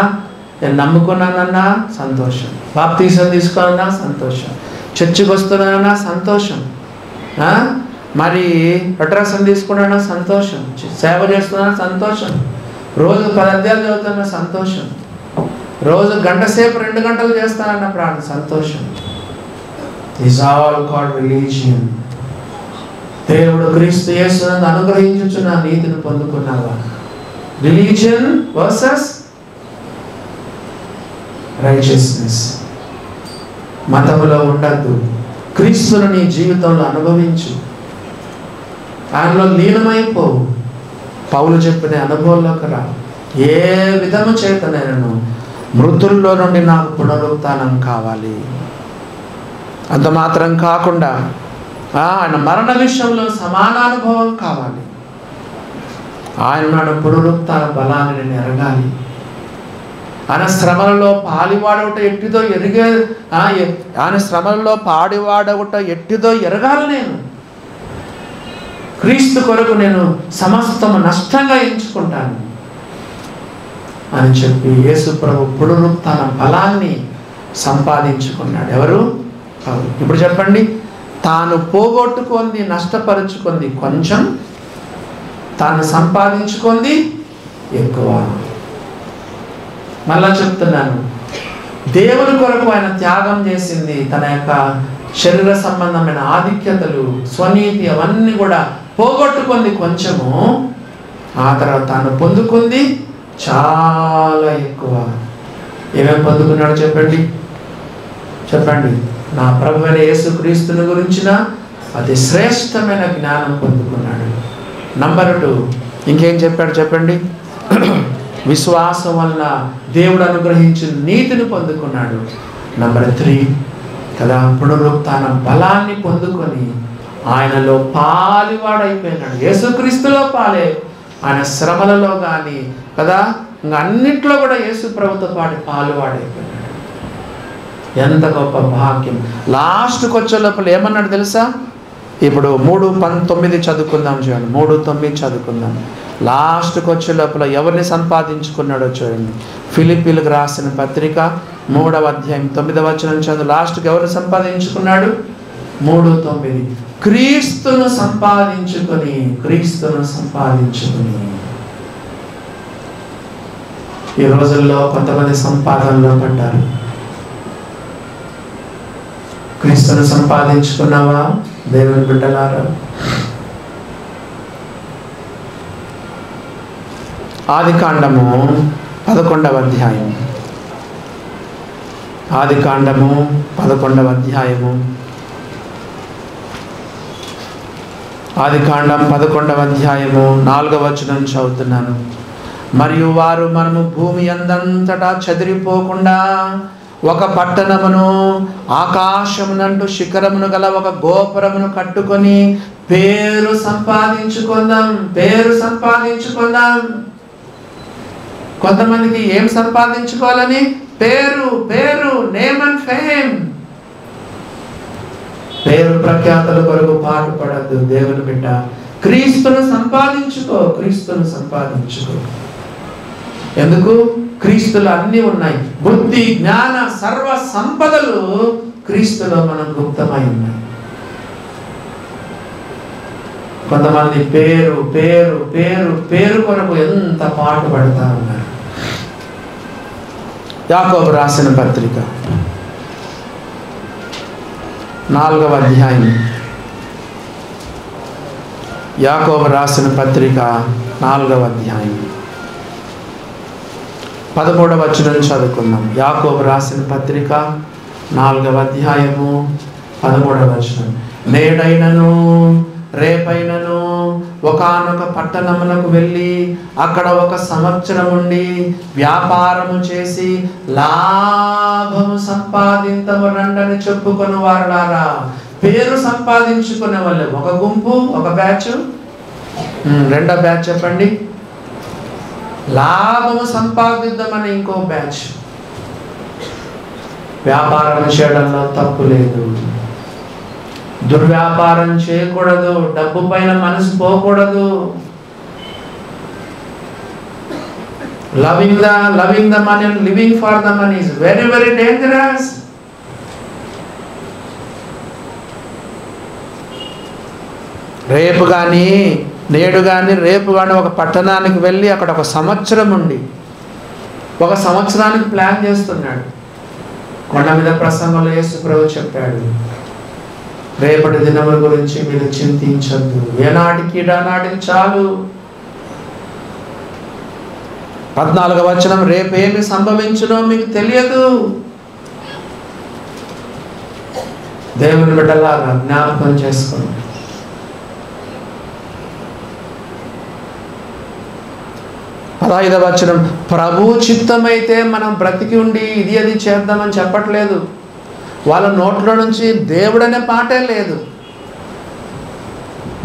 నేను నమ్ముకున్నానన్నా సంతోషం, బాప్తీసం తీసుకోనన్నా సంతోషం, చర్చికి వస్తున్నానన్నా సంతోషం, మరి అడ్రస్ని తీసుకున్నా సంతోషం, సేవ చేస్తున్నా సంతోషం, రోజు 10 అధ్యాయాలు చదువుతున్నా సంతోషం, రోజు గంట సేపు 2 గంటలు చేస్తానన్న ప్రాణ సంతోషం. Is all called religion. దేవుడు క్రీస్తు యేసునందు అనుగ్రహించుచున్న నీతిని పొందుకున్నావా? Religion versus righteousness. మతములో ఉండద్దు, క్రీస్తును నీ జీవితంలో అనుభవించు, ఆయనలో లీనమైపోవు. పౌలు చెప్పిన అనుభవంలోకి రా. ఏ విధము చేత నేను మృతుల్లో నుండి నాకు పునరుత్థానం కావాలి. అంత మాత్రం కాకుండా ఆయన మరణ విషయంలో సమానానుభవం కావాలి. ఆయన నాడు పునరుత్థాన బలాన్ని నేను ఎరగాలి. ఆయన శ్రమలలో పాలివాడవుట ఎట్టిదో ఆయన శ్రమలలో పాడివాడవుట ఎట్టిదో ఎరగాలి. నేను క్రీస్తు కొరకు నేను సమస్తము నష్టంగా ఎంచుకుంటాను అని చెప్పి యేసు ప్రభు పునరుత్థాన బలాన్ని సంపాదించుకున్నాడు. ఎవరు? ఇప్పుడు చెప్పండి. తాను పోగొట్టుకుంది, నష్టపరుచుకుంది కొంచెం, తాను సంపాదించుకుంది ఎక్కువ. మళ్ళా చెప్తున్నాను, దేవుని కొరకు ఆయన త్యాగం చేసింది తన యొక్క శరీర సంబంధమైన ఆధిక్యతలు, స్వనీతి అవన్నీ కూడా పోగొట్టుకుంది కొంచెము, ఆ తర్వాత తాను పొందుకుంది చాలా ఎక్కువ. ఏమేమి పొందుకున్నాడు చెప్పండి? చెప్పండి. నా ప్రభువైన యేసుక్రీస్తుని గురించిన అతి శ్రేష్టమైన జ్ఞానం పొందుకున్నాడు. నంబర్ 2 ఇంకేం చెప్పాడు చెప్పండి? విశ్వాసం వలన దేవుడు అనుగ్రహించిన నీతిని పొందుకున్నాడు. నంబర్ 3 కదా, పునరుత్థాన బలాన్ని పొందుకొని ఆయనలో పాలివాడైపోయినాడు. యేసుక్రీస్తులో పాలే. ఆయన శ్రమలలో కానీ కదా, ఇంకా అన్నిట్లో కూడా యేసు ప్రభుతో పాటు పాలువాడైపోయినాడు. ఎంత గొప్ప భాగ్యం. లాస్ట్కి వచ్చే లోపల ఏమన్నాడు తెలుసా? ఇప్పుడు 3:19 చదువుకుందాం చూడండి. 3:9 చదువుకుందాం. లాస్ట్కి వచ్చే లోపల ఎవరిని సంపాదించుకున్నాడో చూడండి. ఫిలిప్పీలకు రాసిన పత్రిక 3వ అధ్యాయం 9వ వచనం చదువు. లాస్ట్కి ఎవరిని సంపాదించుకున్నాడు? 3:9 క్రీస్తును సంపాదించుకొని, క్రీస్తును సంపాదించుకొని. ఈ రోజుల్లో కొంతమంది సంపాదనలో పడ్డారు. క్రీస్తును సంపాదించుకున్నావా దేవుని బిడ్డలారా? ఆదికాండము 11వ అధ్యాయం. ఆదికాండము 11వ అధ్యాయము. ఆదికాండం 11వ అధ్యాయము 4వ వచనం చదువుతున్నాను. మరియు వారు మనము భూమి అందంతటా చెదిరిపోకుండా ఒక పట్టణమును, ఆకాశమునంటూ శిఖరమును గల ఒక గోపురమును కట్టుకొని పేరు సంపాదించుకుందాం, పేరు సంపాదించుకుందాం. కొంతమందికి ఏం సంపాదించుకోవాలని? పేరు, పేరు, నేమ్ అండ్ ఫేమ్. పేరు ప్రఖ్యాతల కొరకు పాటుపడద్దు. దేవుని బిడ్డ, క్రీస్తును సంపాదించుకో, క్రీస్తును సంపాదించుకో. ఎందుకు? క్రీస్తులో అన్నీ ఉన్నాయి. బుద్ధి, జ్ఞాన, సర్వ సంపదలు క్రీస్తులో మనం గుప్తమై ఉన్నాయి. కొంతమంది పేరు పేరు పేరు పేరు కొరకు ఎంత పాటుపడతా ఉన్నారు. యాకోబు రాసిన పత్రిక 4వ అధ్యాయం, యాకోబు రాసిన పత్రిక 4వ అధ్యాయం 13వ వచనం చదువుకుందాం. యాకోబు రాసిన పత్రిక 4వ అధ్యాయము 13వ వచనం. నేడైనను రేపైనను ఒకానొక పట్టణములకు వెళ్ళి అక్కడ 1 సంవత్సరం ఉండి వ్యాపారము చేసి లాభము సంపాదించము రండని చెప్పుకొని వారులారా. పేరు సంపాదించుకునే వాళ్ళు ఒక గుంపు, ఒక బ్యాచ్. రెండో బ్యాచ్ చెప్పండి. లాభము సంపాదిద్దామని ఇంకో బ్యాచ్. వ్యాపారం చేయడంలో తప్పు లేదు. దుర్వ్యాపారం చేయకూడదు. డబ్బు పైన మనసు పోకూడదు. Loving the money and living for the money is very very dangerous. రేపు కానీ నేడు కానీ రేపు కానీ ఒక పట్టణానికి వెళ్ళి అక్కడ 1 సంవత్సరం ఉండి 1 సంవత్సరానికి ప్లాన్ చేస్తున్నాడు. కొండ మీద ప్రసంగంలో యేసు ప్రభు చెప్పాడు, రేపటి దినముల గురించి మీరు చింతించద్దు, ఏనాటికి నాటికి చాలు. 14వ వచనం, రేపేమి సంభవించునో మీకు తెలియదు. దేవుని బిడ్డలారా జ్ఞాపకం చేసుకోండి. 15వ వచనం, ప్రభు చిత్తమైతే మనం బ్రతికి ఉండి ఇది అది చేద్దామని చెప్పట్లేదు. వాళ్ళ నోట్లో నుంచి దేవుడనే పాటే లేదు.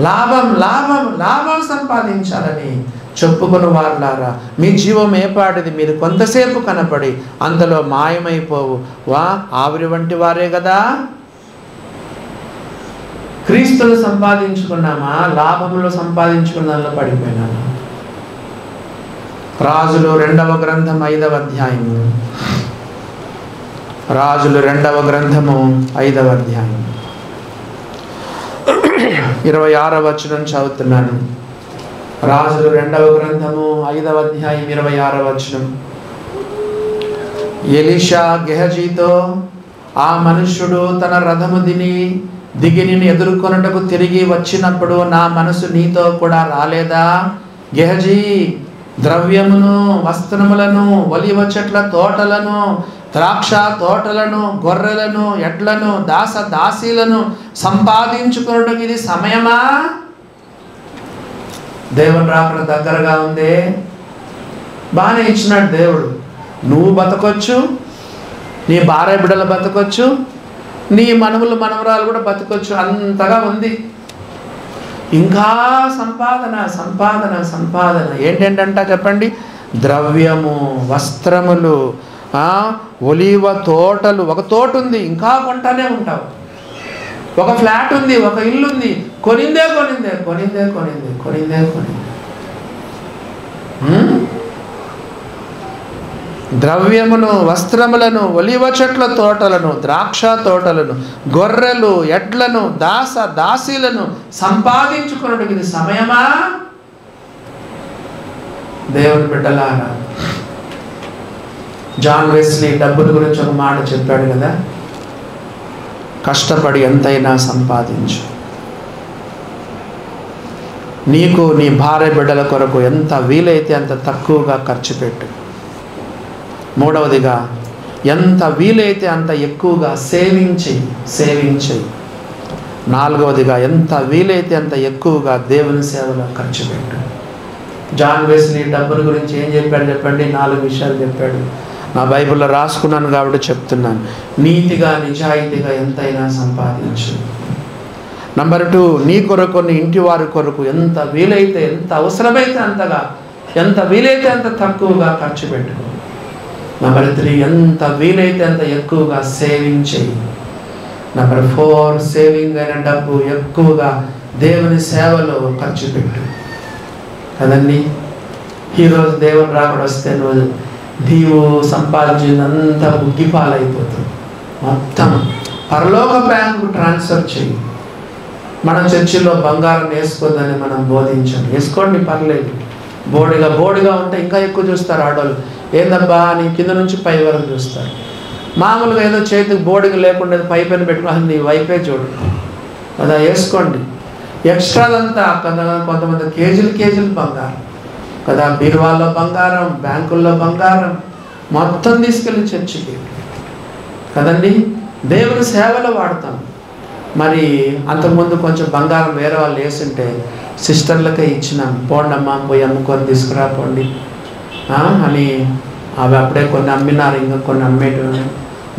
లాభం లాభం లాభం సంపాదించాలని చెప్పుకుని వారులారా, మీ జీవం ఏపాటిది, మీరు కొంతసేపు కనపడి అంతలో మాయమైపోవు. ఆవిరి వంటి వారే కదా. క్రీస్తులు సంపాదించుకున్నామా, లాభములు సంపాదించుకున్న పడిపోయినామా? రాజులు 2వ గ్రంథం 5వ అధ్యాయము, రాజులు 2వ గ్రంథము 5వ అధ్యాయం 26వ వచనం చదువుతున్నాను. రాజులు 2వ గ్రంథము 5వ అధ్యాయం 26వ వచనం. ఎలీషా గెహజీతో, ఆ మనుష్యుడు తన రథము దిగి నిన్ను ఎదుర్కొనుటకు తిరిగి వచ్చినప్పుడు నా మనసు నీతో కూడా రాలేదా? గెహజీ, ద్రవ్యమును, వస్త్రములను, ఒలివ చెట్ల తోటలను, ద్రాక్ష తోటలను, గొర్రెలను, ఎడ్లను, దాసీలను సంపాదించుకున్నట్టుకు ఇది సమయమా? దేవుని రాకడ దగ్గరగా ఉంది. బాగానే ఇచ్చినాడు దేవుడు. నువ్వు బతకొచ్చు, నీ భార్య బిడ్డలు బతకొచ్చు, నీ మనవలు మనవరాలు కూడా బతకొచ్చు, అంతగా ఉంది. ఇంకా సంపాదన సంపాదన సంపాదన. ఏంటంట చెప్పండి? ద్రవ్యము, వస్త్రములు, ఒలివ తోటలు. ఒక తోట ఉంది, ఇంకా కొంటానే ఉంటావు. ఒక ఫ్లాట్ ఉంది, ఒక ఇల్లు ఉంది, కొనిందే కొనిందే కొనిందే కొనిందే కొనిందే కొనిందే. ద్రవ్యమును, వస్త్రములను, ఒలివ చెట్ల తోటలను, ద్రాక్ష తోటలను, గొర్రెలు, ఎడ్లను, దాసీలను సంపాదించుకున్నట్టుకు ఇది సమయమా? దేవుని బిడ్డలారా, జాన్ వెస్లీ డబ్బుల గురించి ఒక మాట చెప్పాడు కదా, కష్టపడి ఎంతైనా సంపాదించు, నీకు నీ భార్య బిడ్డల కొరకు ఎంత వీలైతే అంత తక్కువగా ఖర్చు పెట్టు. మూడవదిగా, ఎంత వీలైతే అంత ఎక్కువగా సేవింగ్ చెయ్యి. నాలుగవదిగా, ఎంత వీలైతే అంత ఎక్కువగా దేవుని సేవలో ఖర్చు పెట్టు. జాన్ వెస్లీ డబ్బుల గురించి ఏం చెప్పాడు చెప్పండి? 4 విషయాలు చెప్పాడు. నా బైబిల్లో రాసుకున్నాను కాబట్టి చెప్తున్నాను. నీతిగా, నిజాయితీగా ఎంతైనా సంపాదించు. నంబర్ 2, నీ కొరకు, నీ ఇంటి వారి కొరకు ఎంత వీలైతే, ఎంత అవసరమైతే అంతగా, ఎంత వీలైతే అంత తక్కువగా ఖర్చు పెట్టుకో. నంబర్ 3, ఎంత వీలైతే అంత ఎక్కువగా సేవింగ్ చెయ్యి. నెంబర్ 4, సేవింగ్ అయిన డబ్బు ఎక్కువగా దేవుని సేవలో ఖర్చు పెట్టు కదండి. ఈరోజు దేవుని రాకడ వస్తే నీవు సంపాదించినంతా ముగ్గిపాలైపోతుంది. మొత్తం పరలోక బ్యాంకు ట్రాన్స్ఫర్ చేయి. మన చర్చిలో బంగారం వేసుకోదని మనం బోధించాం. వేసుకోండి, పర్లేదు. బోడిగా ఉంటే ఇంకా ఎక్కువ చూస్తారు ఆడవాళ్ళు. ఏందబ్బా నీ కింద నుంచి పై వరకు చూస్తారు. మామూలుగా ఏదో చేతికి బోడిగా లేకుండా పై పైన పెట్టుకుని నీ వైపే చూడు కదా. వేసుకోండి. ఎక్స్ట్రాదంతా కొంతమంది కేజీలు బంగారం కదా, బీరువాల్లో బంగారం, బ్యాంకుల్లో బంగారం మొత్తం తీసుకెళ్ళి చర్చికి కదండి. దేవుని సేవలో వాడతాం. మరి అంతకుముందు కొంచెం బంగారం వేరే వాళ్ళు వేసింటే సిస్టర్లకే ఇచ్చినాం. పోండమ్మా పోయి అమ్ముకొని తీసుకురా పోండి అని. అవి అప్పుడే కొన్ని అమ్మినారు, ఇంకా కొన్ని అమ్మేటివి.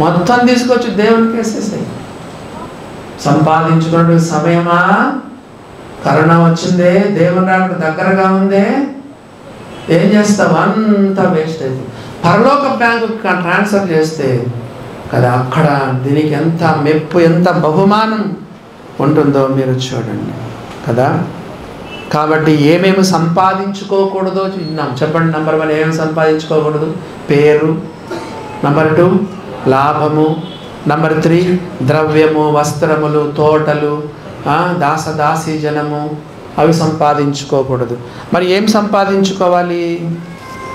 మొత్తం తీసుకొచ్చి దేవునికి వేసేసాయి. సంపాదించుకునే సమయమా, కరోనా వచ్చిందే, దేవుని రాక దగ్గరగా ఉందే, ఏం చేస్తావు? అంతా వేస్ట్ అయింది. పరలోక బ్యాంకు ట్రాన్స్ఫర్ చేస్తే కదా అక్కడ దీనికి ఎంత మెప్పు, ఎంత బహుమానం ఉంటుందో మీరు చూడండి కదా. కాబట్టి ఏమేమి సంపాదించుకోకూడదో చూద్దాం. చెప్పండి. నెంబర్ 1 ఏమేమి సంపాదించుకోకూడదు? పేరు. నెంబర్ 2 లాభము. నెంబర్ 3 ద్రవ్యము, వస్త్రములు, తోటలు, దాసదాసీ జనము, అవి సంపాదించుకోకూడదు. మరి ఏం సంపాదించుకోవాలి?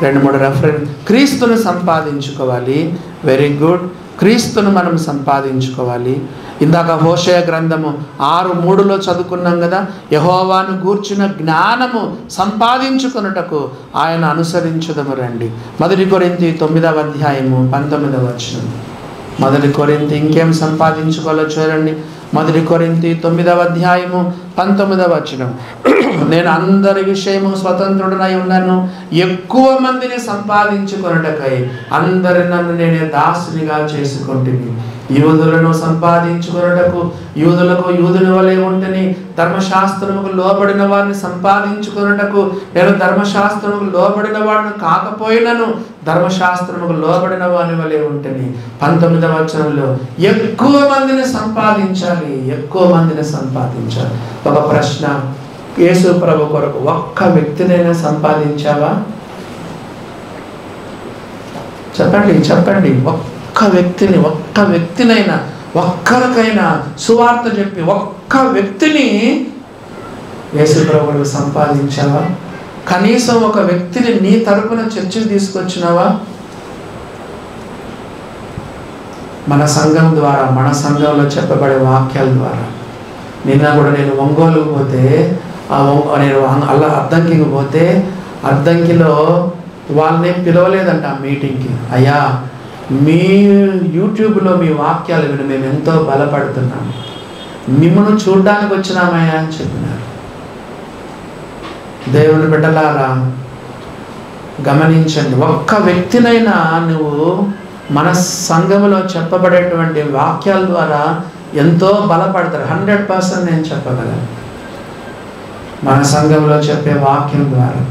2-3 రెఫరెన్స్. క్రీస్తును సంపాదించుకోవాలి. Very good. క్రీస్తును మనం సంపాదించుకోవాలి. ఇందాక హోషేయ గ్రంథము 6:3 చదువుకున్నాం కదా. యెహోవాను గూర్చిన జ్ఞానము సంపాదించుకొనుటకు ఆయన అనుసరించుదము రండి. 1 కొరింథీ 9:19. 1 కొరింథీ ఇంకేం సంపాదించుకోవాలో చూడండి. 1 కొరింథీ 9:19. నేను అందరి విషయము స్వతంత్రుడనై ఉన్నాను, ఎక్కువ మందిని సంపాదించుకొనుటకై అందరి నన్ను నేనే దాసునిగా చేసుకుంటుని. యూదులను సంపాదించుకొనుటకు యూదులకు యూదుని వలె ఉంటని, ధర్మశాస్త్రముకు లోబడిన వారిని సంపాదించుకొనుటకు నేను ధర్మశాస్త్రముకు లోబడిన వాడిని కాకపోయినను ధర్మశాస్త్రముకు లోబడిన వాని వలె ఉంటని. 19 ఎక్కువ మందిని సంపాదించాలి, ఎక్కువ మందిని సంపాదించాలి. ఒక ప్రశ్న, యేసు ప్రభు కొరకు ఒక్క వ్యక్తినైనా సంపాదించావా? చెప్పండి. ఒక్క వ్యక్తినైనా, ఒక్కరికైనా సువార్త చెప్పి ఒక్క వ్యక్తిని యేసు ప్రభువుకు సంపాదించావా? కనీసం ఒక వ్యక్తిని నీ తరపున చర్చకు తీసుకొచ్చినావా? మన సంఘం ద్వారా, మన సంఘంలో చెప్పబడే వాక్యాల ద్వారా. నిన్న కూడా నేను ఒంగోలుకు పోతే, నేను అద్దంకికి పోతే, అద్దంకిలో వాళ్ళని పిలవలేదంట ఆ మీటింగ్కి. అయ్యా, మీ యూట్యూబ్లో మీ వాక్యాలు విని మేము ఎంతో బలపడుతున్నాము, మిమ్మల్ని చూడ్డానికి వచ్చినామయ్యా అని చెప్పినారు. దేవుని బిడ్డలారా గమనించండి. ఒక్క వ్యక్తినైనా నువ్వు మన సంఘములో చెప్పబడేటువంటి వాక్యాల ద్వారా ఎంతో బలపడతారు. 100% నేను చెప్పగలను. మన సంఘంలో చెప్పే వాక్యం ద్వారా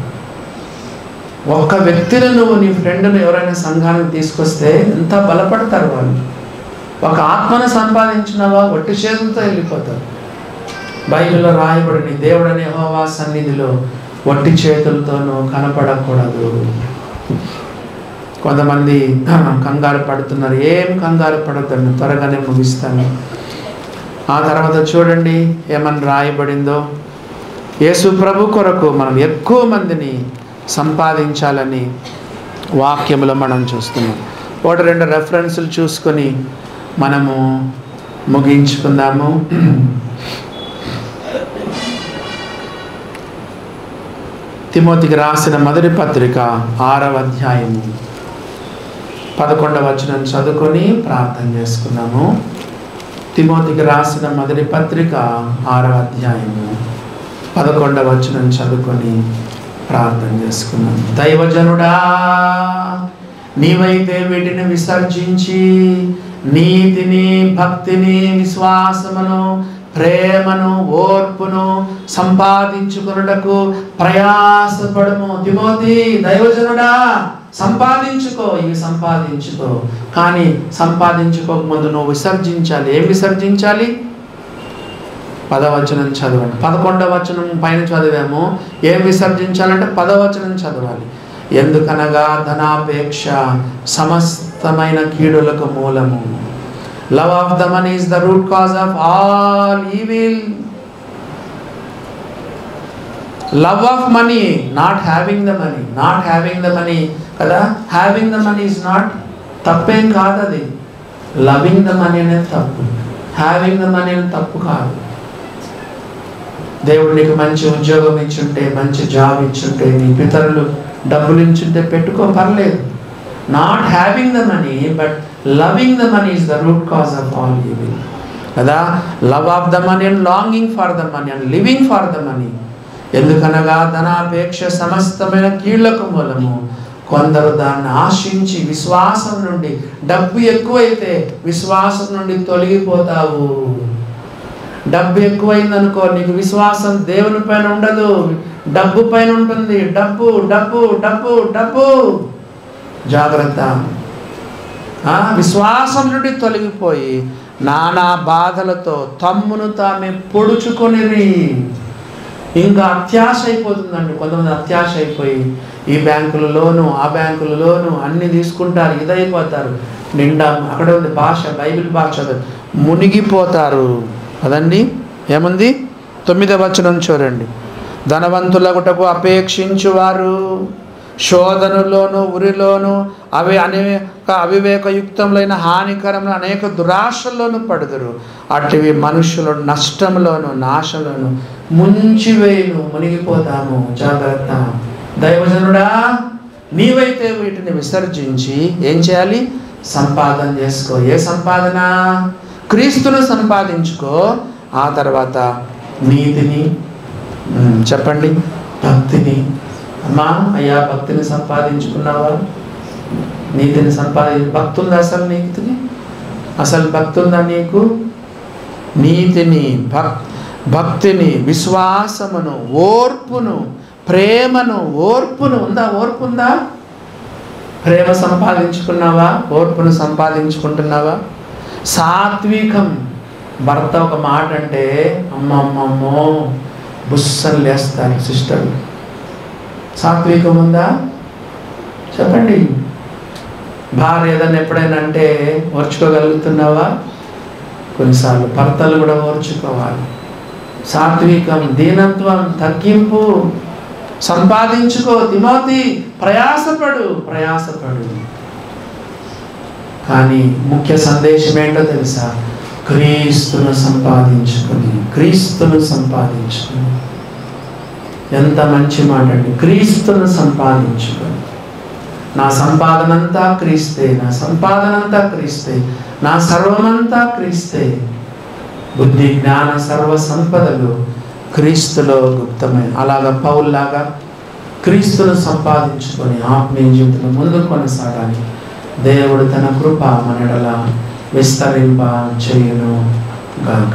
ఒక్క వ్యక్తిని నువ్వు, నీ ఫ్రెండ్ని ఎవరైనా సంఘానికి తీసుకొస్తే ఎంత బలపడతారు వాళ్ళు. ఒక ఆత్మను సంపాదించినవా ఒట్టి చేతులతో వెళ్ళిపోతారు. బైబిల్లో రాయబడిన దేవుడని యెహోవా సన్నిధిలో ఒట్టి చేతులతోనూ కనపడకూడదు. కొంతమంది కంగారు పడుతున్నారు. ఏం కంగారు పడద్దండి, త్వరగానే ముగిస్తాను. ఆ తర్వాత చూడండి ఏమని రాయబడిందో. యేసు ప్రభు కొరకు మనం ఎక్కువ మందిని సంపాదించాలని వాక్యములో మనం చూస్తున్నాం. 1-2 రెఫరెన్సులు చూసుకొని మనము ముగించుకుందాము. తిమోతికి రాసిన మొదటి పత్రిక 6వ అధ్యాయము 11వ వచనం చదువుకొని ప్రార్థన చేసుకున్నాము. తిమోతికి రాసిన మొదటి పత్రిక 6వ అధ్యాయము 11వ వచనం చదువుకొని ప్రార్థన చేసుకున్నాం. దైవజనుడా, నీవైతే వీటిని విసర్జించి నీతిని, భక్తిని, విశ్వాసమును, ప్రేమను ఓర్పును సంపాదించుకొనుటకు ప్రయాసపడము. తిమోతి దైవజనుడా, సంపాదించుకో, ఇవి సంపాదించుకో. కానీ సంపాదించుకోకముందు నువ్వు విసర్జించాలి. ఏం విసర్జించాలి? 10వ వచనం చదవండి. 11వ వచనం పైన చదివాము. ఏం విసర్జించాలంటే 10వ వచనం చదవాలి. ఎందుకనగా ధనాపేక్ష సమస్తమైన కీడులకు మూలము. Love of the money is the root cause of all evil. Love of money, not having the money, not having the money కదా. Having the money is not, తప్పేం కాదు అది. లవింగ్ ద మనీ అనేది తప్పు, హ్యావింగ్ ద మనీ అనేది తప్పు కాదు. దేవుడు నీకు మంచి ఉద్యోగం ఇచ్చుంటే, మంచి జాబ్ ఇచ్చుంటే, నీ పితరులు డబ్బులు ఇచ్చుంటే పెట్టుకో, పర్లేదు. Not having the money but loving the money is the root cause of all evil కదా. Love of the money and longing for the money and living for the money. ఎందుకనగా ధనాపేక్ష సమస్తమైన కీళ్లకు మూలము. కొందరు దాన్ని ఆశించి విశ్వాసం నుండి, డబ్బు ఎక్కువైతే విశ్వాసం నుండి తొలగిపోతావు. డబ్బు ఎక్కువైందనుకో, నీకు విశ్వాసం దేవుని పైన ఉండదు, డబ్బు పైన ఉంటుంది. డబ్బు డబ్బు డబ్బు డబ్బు, జాగ్రత్త. విశ్వాసం నుండి తొలగిపోయి నానా బాధలతో తమ్మును తామే పొడుచుకొనిరి. ఇంకా అత్యాశ అయిపోతుందండి. కొంతమంది అత్యాశ అయిపోయి ఈ బ్యాంకులలోను ఆ బ్యాంకులలోను అన్ని తీసుకుంటారు, ఇదైపోతారు. నిండా అక్కడ ఉంది భాష, బైబిల్ భాష, మునిగిపోతారు కదండి. ఏముంది? 9వ వచనం చూడండి. ధనవంతులగుటకు అపేక్షించువారు శోధనలోను ఉరిలోను అనేక అవివేకయుక్తములైన హానికరములు అనేక దురాశల్లోనూ పడుదురు. అటువి మనుషులు నష్టంలోను నాశంలోను ముంచివేయును. మునిగిపోతాము, జాగ్రత్త. దైవజనుడా, నీవైతే వీటిని విసర్జించి ఏం చేయాలి? సంపాదన చేసుకో. ఏ సంపాదన? క్రీస్తును సంపాదించుకో. ఆ తర్వాత నీతిని, చెప్పండి, భక్తిని. అమ్మా అయ్యా, భక్తిని సంపాదించుకున్నావా? నీతిని భక్తి ఉందా అసలు? నీతిని అసలు భక్తి ఉందా నీకు? నీతిని, భక్తిని, విశ్వాసమును, ఓర్పును, ప్రేమను, ఓర్పును ఉందా? ఓర్పు ఉందా? ప్రేమ సంపాదించుకున్నావా? ఓర్పును సంపాదించుకుంటున్నావా? సాత్వికం. భర్త ఒక మాట అంటే అమ్మమ్మమ్మో బుస్సలు లేస్తారు సిస్టర్లు. సాత్వికం ఉందా? చెప్పండి. భార్య ఏదైనా ఎప్పుడైనా అంటే ఓర్చుకోగలుగుతున్నావా? కొన్నిసార్లు భర్తలు కూడా ఓర్చుకోవాలి. సాత్వికం, దీనత్వం, తగ్గింపు సంపాదించుకో. తిమోతి, ప్రయాసపడు. కానీ ముఖ్య సందేశం ఏంటో తెలుసా? క్రీస్తును సంపాదించుకుని. ఎంత మంచి మాట అండి. క్రీస్తును సంపాదించుకొని. నా సంపాదనంతా క్రీస్తే, నా సర్వమంతా క్రీస్తే. బుద్ధి జ్ఞాన సర్వ సంపదలు క్రీస్తులో గుప్తమైన. అలాగా పౌల్లాగా క్రీస్తును సంపాదించుకొని ఆత్మీయ జీవితంలో ముందుకు కొనసాగాలి. దేవుడు తన కృప మనడల విస్తరింప చేయును గాక.